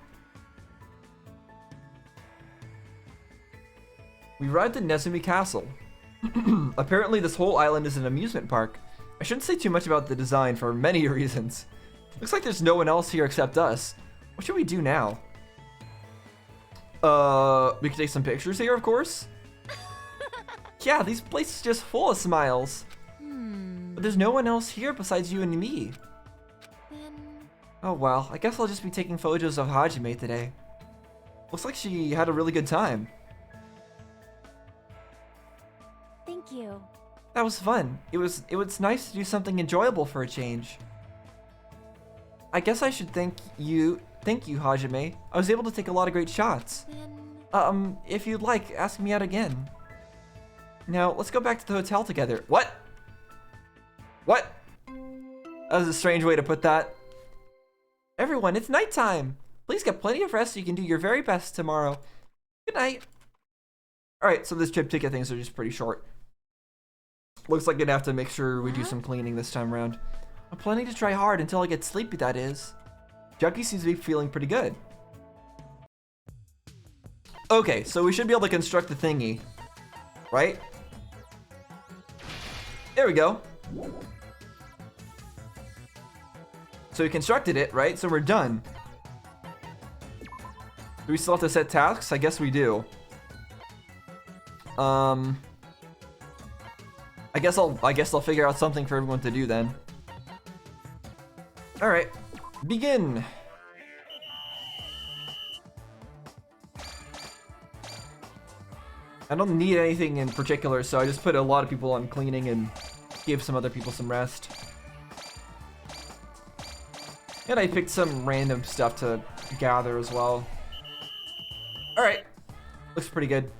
We arrived at Nezumi Castle. Apparently this whole island is an amusement park. I shouldn't say too much about the design for many reasons. Looks like there's no one else here except us. What should we do now? We can take some pictures here, of course. Yeah, these places are just full of smiles. But there's no one else here besides you and me. Then... Oh well, I guess I'll just be taking photos of Hajime today. Looks like she had a really good time. Thank you. That was fun. It was nice to do something enjoyable for a change. I guess I should thank you, Hajime. I was able to take a lot of great shots. Then... If you'd like, ask me out again. Now, let's go back to the hotel together. What? What? That was a strange way to put that. Everyone, it's nighttime. Please get plenty of rest so you can do your very best tomorrow. Good night. Alright, so this trip ticket things are just pretty short. Looks like gonna have to make sure we do some cleaning this time around. I'm planning to try hard until I get sleepy, that is. Jackie seems to be feeling pretty good. Okay, so we should be able to construct the thingy. Right? There we go. So we constructed it, right? So we're done. Do Do we still have to set tasks? I guess we do. I guess I'll figure out something for everyone to do then. All right, begin. I don't need anything in particular, so I just put a lot of people on cleaning and gave some other people some rest. And I picked some random stuff to gather as well. All right, looks pretty good.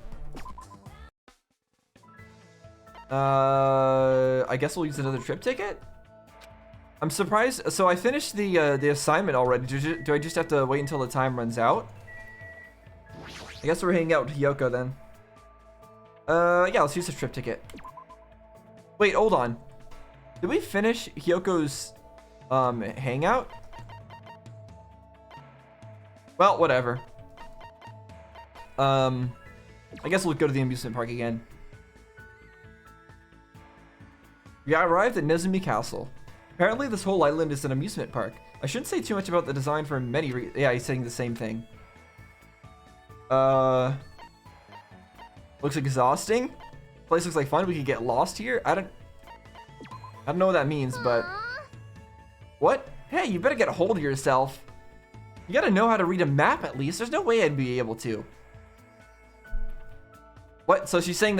I guess we'll use another trip ticket. I'm surprised. So I finished the assignment already. Do I just have to wait until the time runs out? I guess we're hanging out with Hiyoko then. Yeah, let's use the trip ticket. Wait, hold on. Did we finish Hyoko's hangout? Well, whatever. I guess we'll go to the amusement park again. We arrived at Nezumi Castle. Apparently this whole island is an amusement park. I shouldn't say too much about the design for many reasons. Yeah, he's saying the same thing. Looks exhausting. Place looks like fun. We could get lost here. I don't know what that means, but what? Hey, you better get a hold of yourself. You gotta know how to read a map at least. There's no way I'd be able to. What? So she's saying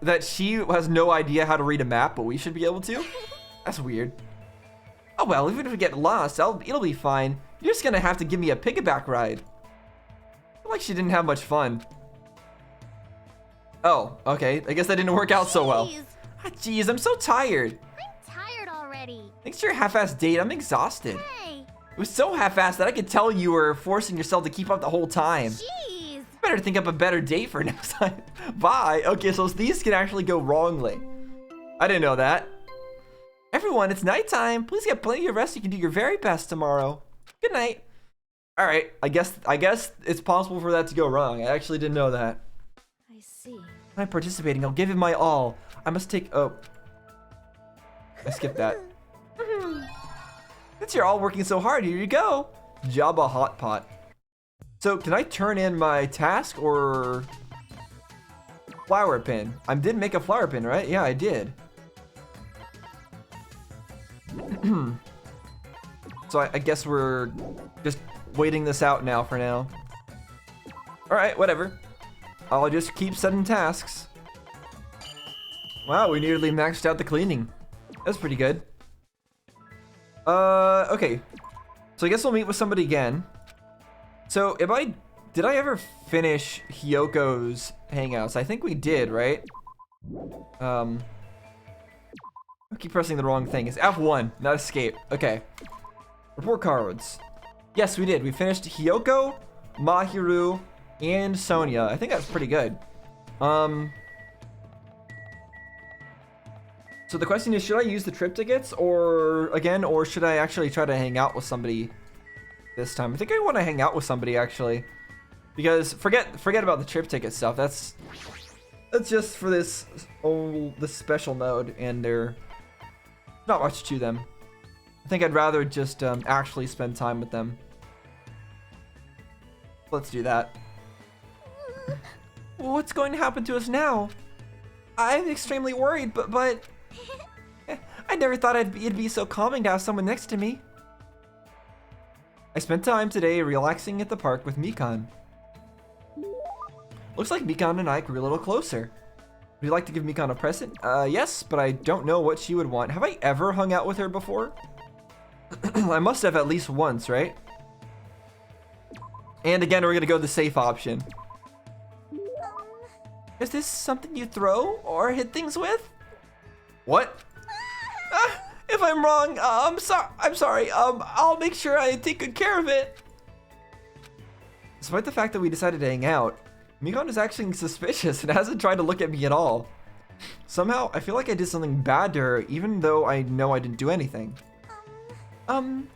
that she has no idea how to read a map, but we should be able to? That's weird. Oh well, even if we get lost, it'll be fine. You're just gonna have to give me a piggyback ride. I feel like she didn't have much fun. Oh, okay. I guess that didn't work out so well. Ah, jeez, I'm so tired. I'm tired already. Thanks to your half-assed date, I'm exhausted. Hey. It was so half-assed that I could tell you were forcing yourself to keep up the whole time. Jeez. Better think up a better date for next time. Bye. Okay, so these can actually go wrongly. I didn't know that. Everyone, it's nighttime. Please get plenty of rest. You can do your very best tomorrow. Good night. All right. I guess it's possible for that to go wrong. I actually didn't know that. I see. I'm participating. I'll give it my all. I must take. Oh, I skipped that. Since you're all working so hard, here you go. Jabba Hot Pot. So can I turn in my task or flower pin? I did make a flower pin, right? Yeah, I did. So I guess we're just waiting this out now for now. All right, whatever. I'll just keep setting tasks. Wow, we nearly maxed out the cleaning. That's pretty good. Okay. So I guess we'll meet with somebody again. So did I ever finish Hyoko's hangouts? I think we did, right? I keep pressing the wrong thing. It's F1, not escape. Okay. Report cards. Yes, we did. We finished Hiyoko, Mahiru, and Sonia. I think that's pretty good. So the question is, should I use the trip tickets or should I actually try to hang out with somebody this time? I think I want to hang out with somebody actually, because forget about the trip ticket stuff. That's just for this special mode, and there's not much to them. I think I'd rather just actually spend time with them. Let's do that. What's going to happen to us now? I'm extremely worried, but I never thought it'd be so calming to have someone next to me. I spent time today relaxing at the park with Mikan. Looks like Mikan and I grew a little closer. Would you like to give Mikan a present? Yes, but I don't know what she would want. Have I ever hung out with her before? I must have at least once, right? And again, we're gonna go the safe option. Is this something you throw or hit things with? What? If I'm wrong, I'm sorry. I'll make sure I take good care of it. Despite the fact that we decided to hang out, Mikan is acting suspicious and hasn't tried to look at me at all. Somehow, I feel like I did something bad to her, even though I know I didn't do anything. I'm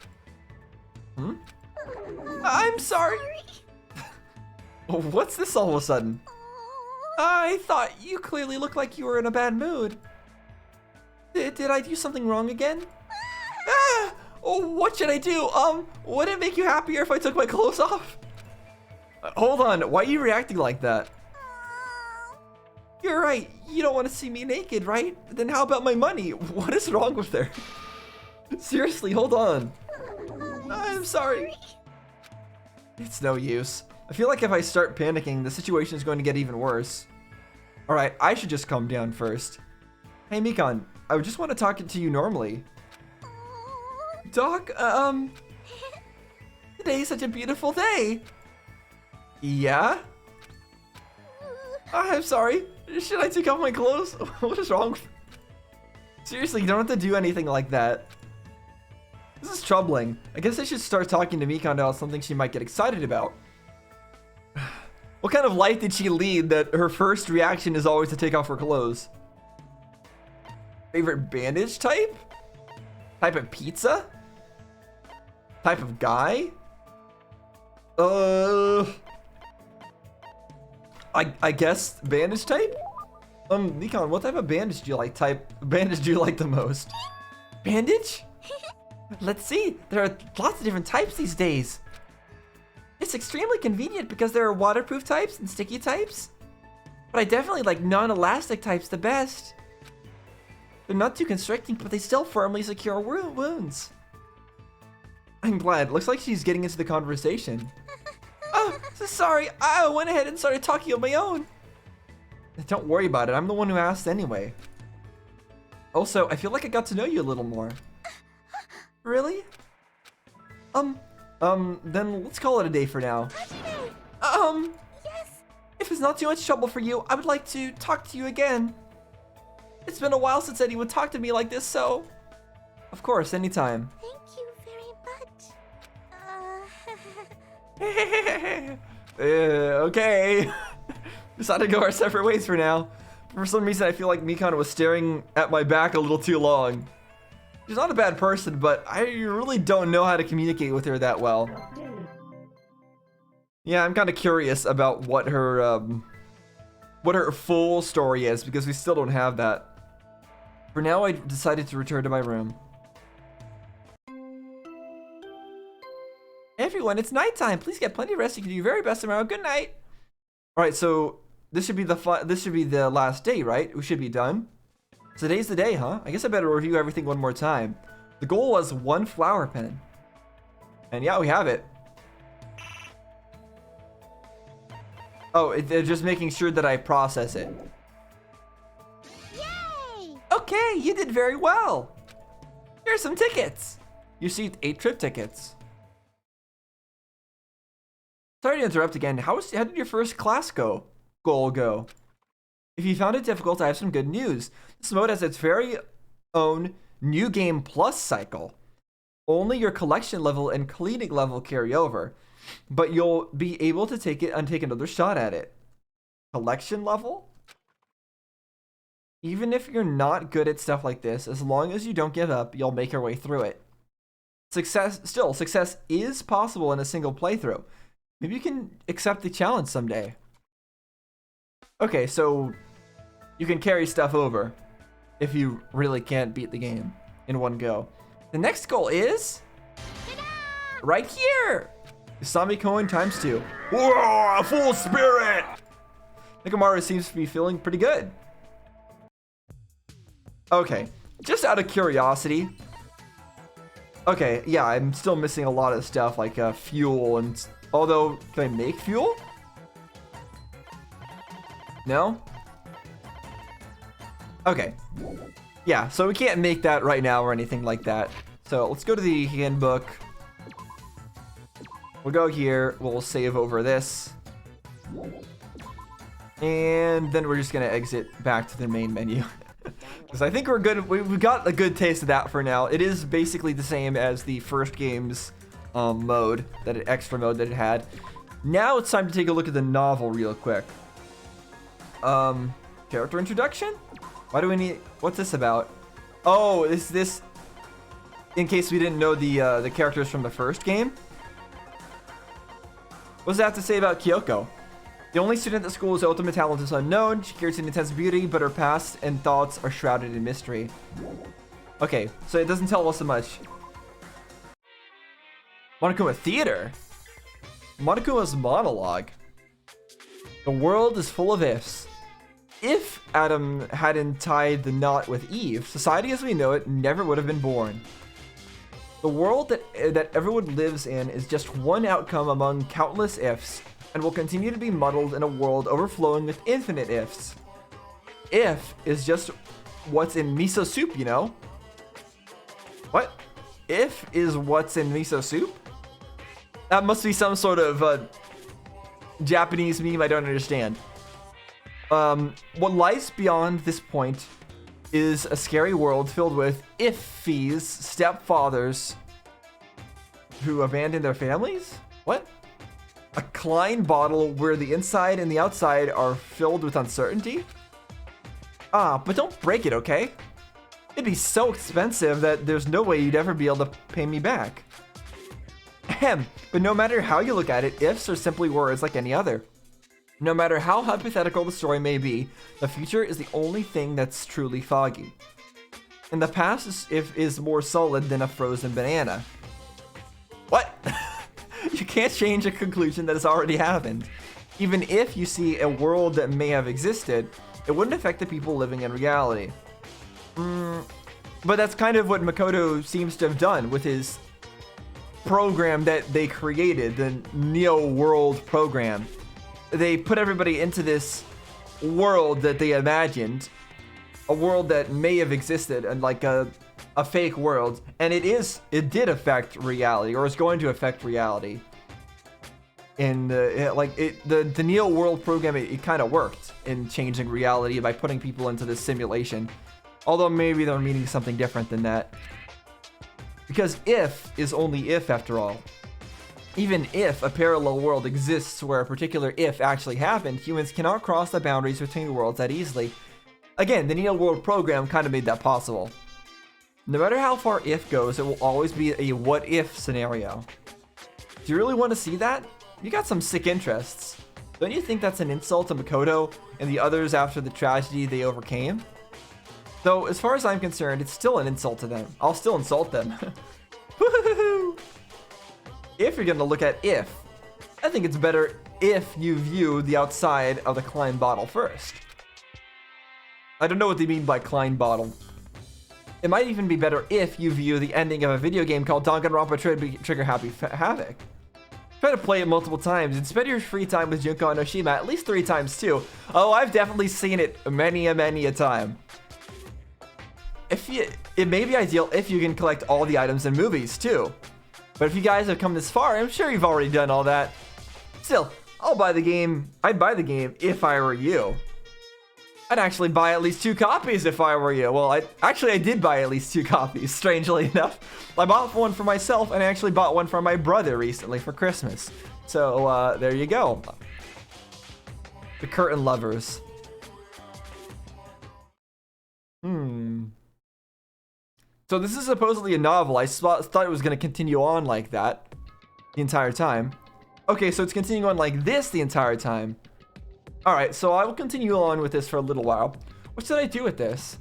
sorry. What's this all of a sudden? I thought you clearly looked like you were in a bad mood. Did I do something wrong again? Oh, what should I do? Would it make you happier if I took my clothes off? Hold on, why are you reacting like that? You're right, you don't want to see me naked, right? Then how about my money? What is wrong with her? Seriously, hold on. I'm sorry. It's no use. I feel like if I start panicking, the situation is going to get even worse. Alright, I should just calm down first. Hey Mikan, I just want to talk to you normally. Doc, today is such a beautiful day. Yeah? I'm sorry. Should I take off my clothes? What is wrong? Seriously, you don't have to do anything like that. This is troubling. I guess I should start talking to Mikan about something she might get excited about. What kind of life did she lead that her first reaction is always to take off her clothes? Favorite bandage type? Type of pizza? Type of guy? I guess bandage type? Nikon, what type of bandage do you like? Bandage do you like the most? Bandage? Let's see. There are lots of different types these days. It's extremely convenient because there are waterproof types and sticky types. But I definitely like non-elastic types the best. They're not too constricting, but they still firmly secure wounds. I'm glad. Looks like she's getting into the conversation. Oh, so sorry. I went ahead and started talking on my own. Don't worry about it. I'm the one who asked anyway. Also, I feel like I got to know you a little more. Really? Then let's call it a day for now. Yes. If it's not too much trouble for you, I would like to talk to you again. It's been a while since anyone would talk to me like this, so... Of course, anytime. Thank you very much. Okay. Decided to go our separate ways for now. For some reason, I feel like Mikan was staring at my back a little too long. She's not a bad person, but I really don't know how to communicate with her that well. Yeah, I'm kind of curious about what her full story is, because we still don't have that. For now, I decided to return to my room. Everyone, it's nighttime. Please get plenty of rest. You can do your very best tomorrow. Good night. All right, so this should be the last day, right? We should be done. Today's the day, huh? I guess I better review everything one more time. The goal was 1 flower pen. And yeah, we have it. Oh, they're just making sure that I process it. Yay! Okay, you did very well. Here's some tickets. You received 8 trip tickets. Sorry to interrupt again. How did your first class goal go? If you found it difficult, I have some good news. This mode has its very own New Game Plus cycle. Only your collection level and cleaning level carry over, but you'll be able to take another shot at it. Collection level? Even if you're not good at stuff like this, as long as you don't give up, you'll make your way through it. Success is possible in a single playthrough. Maybe you can accept the challenge someday. Okay, so you can carry stuff over if you really can't beat the game in one go. The next goal is right here. Usami coin times 2. Whoa, full spirit. Nekomaru seems to be feeling pretty good. Okay, just out of curiosity. Okay, yeah, I'm still missing a lot of stuff like fuel and... Although, can I make fuel? No? Okay. Yeah, so we can't make that right now or anything like that. So let's go to the handbook. We'll go here. We'll save over this. And then we're just going to exit back to the main menu. Because I think we're good. We've got a good taste of that for now. It is basically the same as the first game's extra mode that it had. Now it's time to take a look at the novel real quick. Character introduction? Why do we need... What's this about? Oh, is this... In case we didn't know the characters from the first game? What does that have to say about Kyoko? The only student at the school's ultimate talent is unknown. She carries an intense beauty, but her past and thoughts are shrouded in mystery. Okay, so it doesn't tell us so much. Monokuma Theater? Monokuma's monologue. The world is full of ifs. If Adam hadn't tied the knot with Eve, society as we know it never would have been born. The world that everyone lives in is just one outcome among countless ifs, and will continue to be muddled in a world overflowing with infinite ifs. If is just what's in miso soup, you know? What? If is what's in miso soup? That must be some sort of Japanese meme I don't understand. What lies beyond this point is a scary world filled with if-fees, stepfathers who abandon their families? What? A Klein bottle where the inside and the outside are filled with uncertainty? Ah, but don't break it, okay? It'd be so expensive that there's no way you'd ever be able to pay me back. Ahem, but no matter how you look at it, ifs are simply words like any other. No matter how hypothetical the story may be, the future is the only thing that's truly foggy. And the past is more solid than a frozen banana. What? You can't change a conclusion that has already happened. Even if you see a world that may have existed, it wouldn't affect the people living in reality. But that's kind of what Makoto seems to have done with his program that they created, the Neo World program. They put everybody into this world that they imagined, a world that may have existed, and like a fake world, and it did affect reality, or is going to affect reality. And the Neo World program, it kind of worked in changing reality by putting people into this simulation. Although maybe they're meaning something different than that. Because if is only if after all. Even if a parallel world exists where a particular if actually happened, humans cannot cross the boundaries between worlds that easily. Again, the Neo World program kind of made that possible. No matter how far if goes, it will always be a what if scenario. Do you really want to see that? You got some sick interests. Don't you think that's an insult to Makoto and the others after the tragedy they overcame? Though, as far as I'm concerned, it's still an insult to them. I'll still insult them. Woohoo! If you're gonna look at if, I think it's better if you view the outside of the Klein bottle first. I don't know what they mean by Klein bottle. It might even be better if you view the ending of a video game called Danganronpa Trigger Happy Havoc. Try to play it multiple times and spend your free time with Junko and Oshima at least 3 times too. Oh, I've definitely seen it many a time. It may be ideal if you can collect all the items in movies too. But if you guys have come this far, I'm sure you've already done all that. Still, I'd buy the game if I were you. I'd actually buy at least 2 copies if I were you. Well, I did buy at least 2 copies, strangely enough. I bought one for myself, and I actually bought one for my brother recently for Christmas. So, there you go. The curtain lovers. So this is supposedly a novel. I thought it was going to continue on like that the entire time. Okay, so it's continuing on like this the entire time. Alright, so I will continue on with this for a little while. What should I do with this?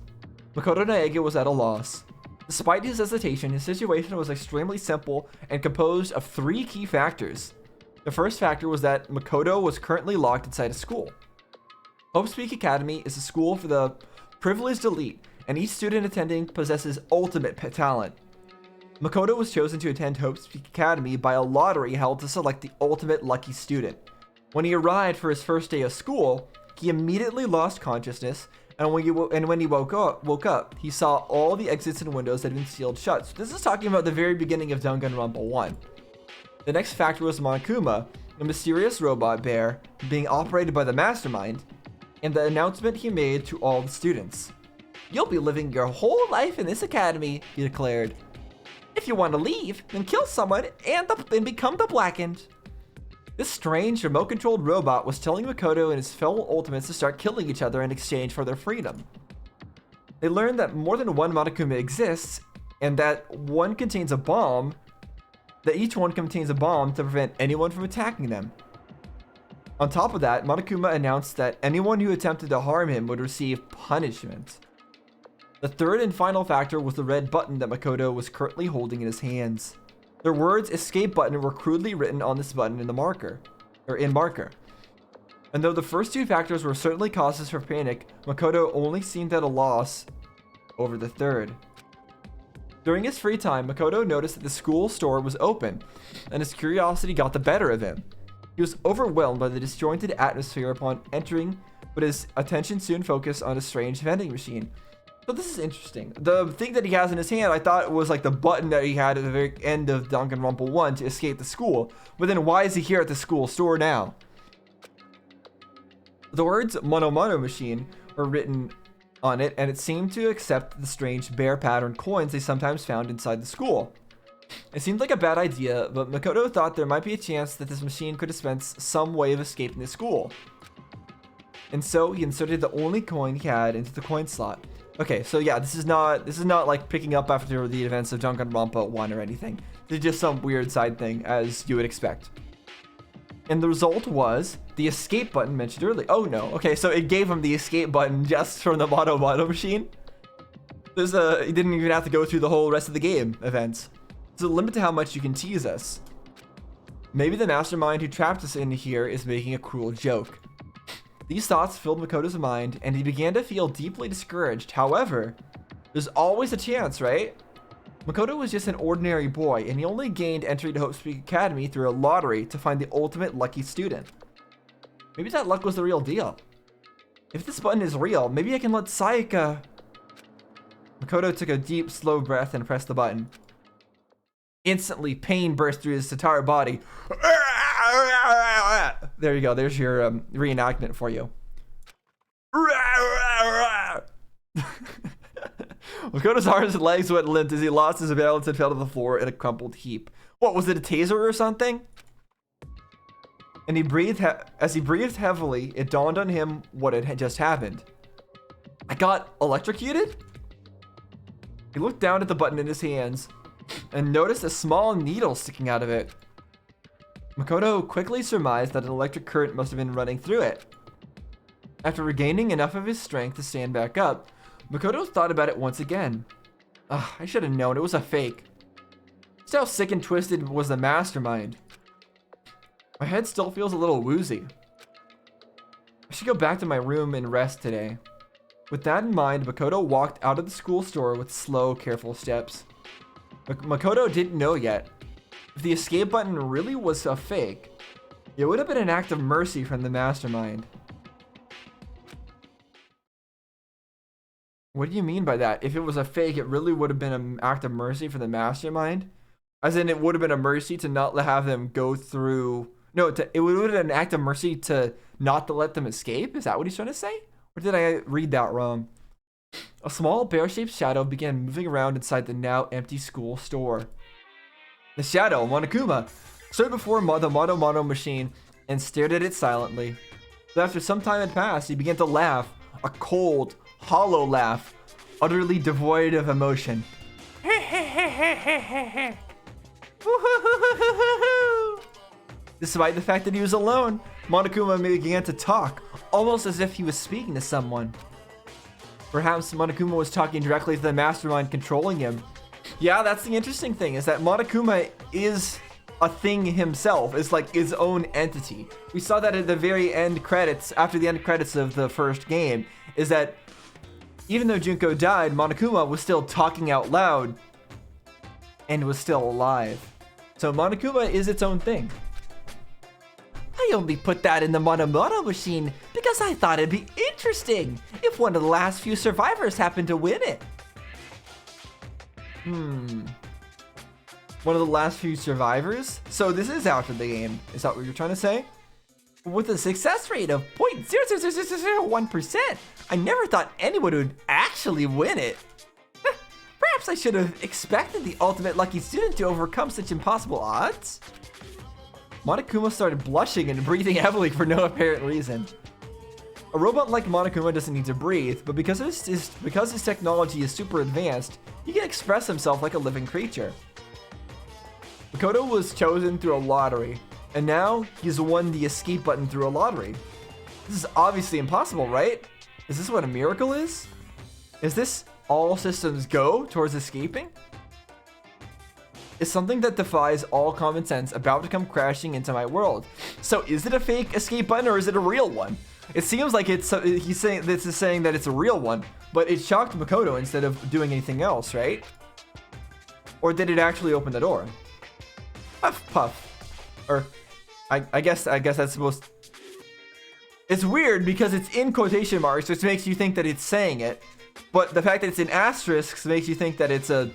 Makoto Naege was at a loss. Despite his hesitation, his situation was extremely simple and composed of 3 key factors. The first factor was that Makoto was currently locked inside a school. Hope Speak Academy is a school for the privileged elite, and each student attending possesses ultimate talent. Makoto was chosen to attend Hope Speak Academy by a lottery held to select the ultimate lucky student. When he arrived for his first day of school, he immediately lost consciousness, and when he woke up, he saw all the exits and windows had been sealed shut. So this is talking about the very beginning of Danganronpa 1. The next factor was Monokuma, a mysterious robot bear being operated by the mastermind, and the announcement he made to all the students. "You'll be living your whole life in this academy," he declared. "If you want to leave, then kill someone and become the Blackened." This strange, remote-controlled robot was telling Makoto and his fellow Ultimates to start killing each other in exchange for their freedom. They learned that more than one Monokuma exists, and that each one contains a bomb to prevent anyone from attacking them. On top of that, Monokuma announced that anyone who attempted to harm him would receive punishment. The third and final factor was the red button that Makoto was currently holding in his hands. Their words escape button were crudely written on this button in marker. And though the first two factors were certainly causes for panic, Makoto only seemed at a loss over the third. During his free time, Makoto noticed that the school store was open, and his curiosity got the better of him. He was overwhelmed by the disjointed atmosphere upon entering, but his attention soon focused on a strange vending machine. So this is interesting. The thing that he has in his hand, I thought it was like the button that he had at the very end of Danganronpa 1 to escape the school. But then why is he here at the school store now? The words Mono Mono machine were written on it, and it seemed to accept the strange bear pattern coins they sometimes found inside the school. It seemed like a bad idea, but Makoto thought there might be a chance that this machine could dispense some way of escaping the school. And so he inserted the only coin he had into the coin slot. Okay, so yeah, this is not like picking up after the events of Danganronpa 1 or anything. This is just some weird side thing, as you would expect. And the result was the escape button mentioned earlier. Oh no, okay, so it gave him the escape button just from the Mono Mono machine. He didn't even have to go through the whole rest of the game events. There's a limit to how much you can tease us. Maybe the mastermind who trapped us in here is making a cruel joke. These thoughts filled Makoto's mind, and he began to feel deeply discouraged. However, there's always a chance, right? Makoto was just an ordinary boy, and he only gained entry to Hope Peak Academy through a lottery to find the ultimate lucky student. Maybe that luck was the real deal. If this button is real, maybe I can let Sayaka... Makoto took a deep, slow breath and pressed the button. Instantly, pain burst through his entire body. There you go. There's your reenactment for you. Makoto's arms and legs went limp as he lost his balance and fell to the floor in a crumpled heap. What, was it a taser or something? And he breathed as he breathed heavily, it dawned on him what had just happened. I got electrocuted? He looked down at the button in his hands and noticed a small needle sticking out of it. Makoto quickly surmised that an electric current must have been running through it. After regaining enough of his strength to stand back up, Makoto thought about it once again. I should have known, it was a fake. Just how sick and twisted was the mastermind. My head still feels a little woozy. I should go back to my room and rest today. With that in mind, Makoto walked out of the school store with slow, careful steps. Makoto didn't know yet. If the escape button really was a fake, it would have been an act of mercy from the mastermind. What do you mean by that? If it was a fake, it really would have been an act of mercy for the mastermind? As in, it would have been a mercy to not have them go through... No, it would have been an act of mercy to not to let them escape? Is that what he's trying to say? Or did I read that wrong? A small bear-shaped shadow began moving around inside the now empty school store. The shadow, Monokuma, stood before the Mono Mono machine and stared at it silently. But after some time had passed, he began to laugh, a cold, hollow laugh, utterly devoid of emotion. Despite the fact that he was alone, Monokuma began to talk, almost as if he was speaking to someone. Perhaps Monokuma was talking directly to the mastermind controlling him. Yeah, that's the interesting thing, is that Monokuma is a thing himself. It's like his own entity. We saw that at the very end credits, after the end credits of the first game, is that even though Junko died, Monokuma was still talking out loud and was still alive. So Monokuma is its own thing. I only put that in the Mono Mono machine because I thought it'd be interesting if one of the last few survivors happened to win it. One of the last few survivors? So this is after the game. Is that what you're trying to say? With a success rate of 0.00001%, I never thought anyone would actually win it. Perhaps I should have expected the ultimate lucky student to overcome such impossible odds. Monokuma started blushing and breathing heavily for no apparent reason. A robot like Monokuma doesn't need to breathe, but because his technology is super advanced, he can express himself like a living creature. Makoto was chosen through a lottery, and now he's won the escape button through a lottery. This is obviously impossible, right? Is this what a miracle is? Is this all systems go towards escaping? is something that defies all common sense about to come crashing into my world. So is it a fake escape button or is it a real one? It seems like he's saying this is saying that it's a real one, but it shocked Makoto instead of doing anything else, right? Or did it actually open the door? Puff, puff. Or I guess that's supposed. It's weird because it's in quotation marks, which makes you think that it's saying it, but the fact that it's in asterisks makes you think that it's a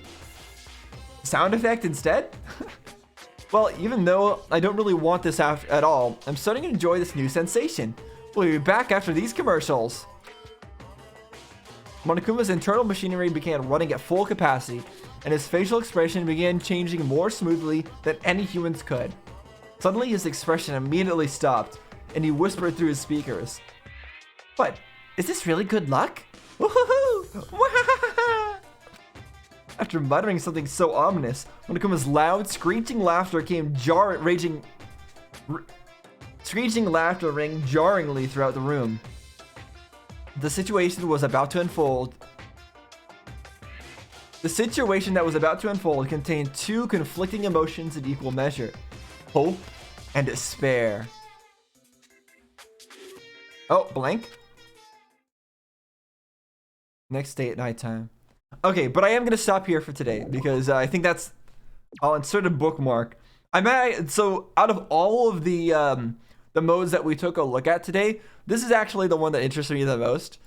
sound effect instead. Well, even though I don't really want this at all, I'm starting to enjoy this new sensation. We'll be back after these commercials. Monokuma's internal machinery began running at full capacity, and his facial expression began changing more smoothly than any humans could. Suddenly, his expression immediately stopped, and he whispered through his speakers. What? Is this really good luck? Woohoo! After muttering something so ominous, Monokuma's loud, screeching laughter came screeching laughter rang jarringly throughout the room. The situation that was about to unfold contained two conflicting emotions in equal measure: hope and despair. Oh, blank. Next day at nighttime. Okay, but I am gonna stop here for today because I think I'll insert a bookmark. So out of all of the modes that we took a look at today, this is actually the one that interests me the most.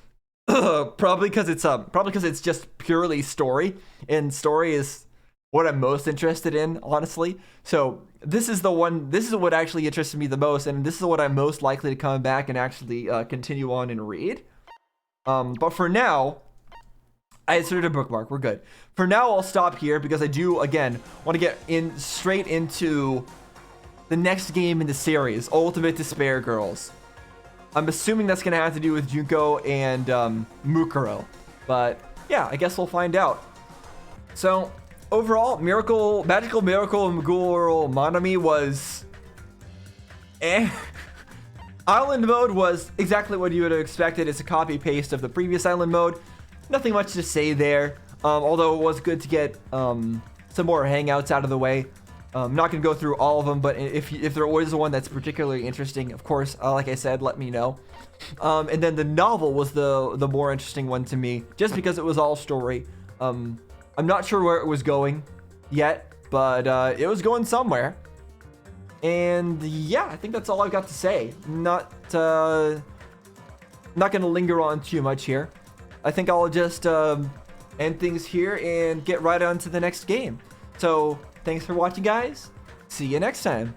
Probably because it's just purely story, and story is what I'm most interested in, honestly. So this is what actually interests me the most, and this is what I'm most likely to come back and actually continue on and read. But for now, I inserted a bookmark. We're good. For now, I'll stop here because I do, again, want to get straight into the next game in the series, Ultimate Despair Girls. I'm assuming that's going to have to do with Junko and Mukuro. But yeah, I guess we'll find out. So overall, Magical Miracle Meguro Monami was Island mode was exactly what you would have expected. It's a copy-paste of the previous island mode. Nothing much to say there, although it was good to get some more hangouts out of the way. I'm not going to go through all of them, but if there is one that's particularly interesting, of course, like I said, let me know. And then the novel was the more interesting one to me, just because it was all story. I'm not sure where it was going yet, but it was going somewhere. And yeah, I think that's all I've got to say. Not going to linger on too much here. I think I'll just end things here and get right on to the next game. So thanks for watching, guys. See you next time.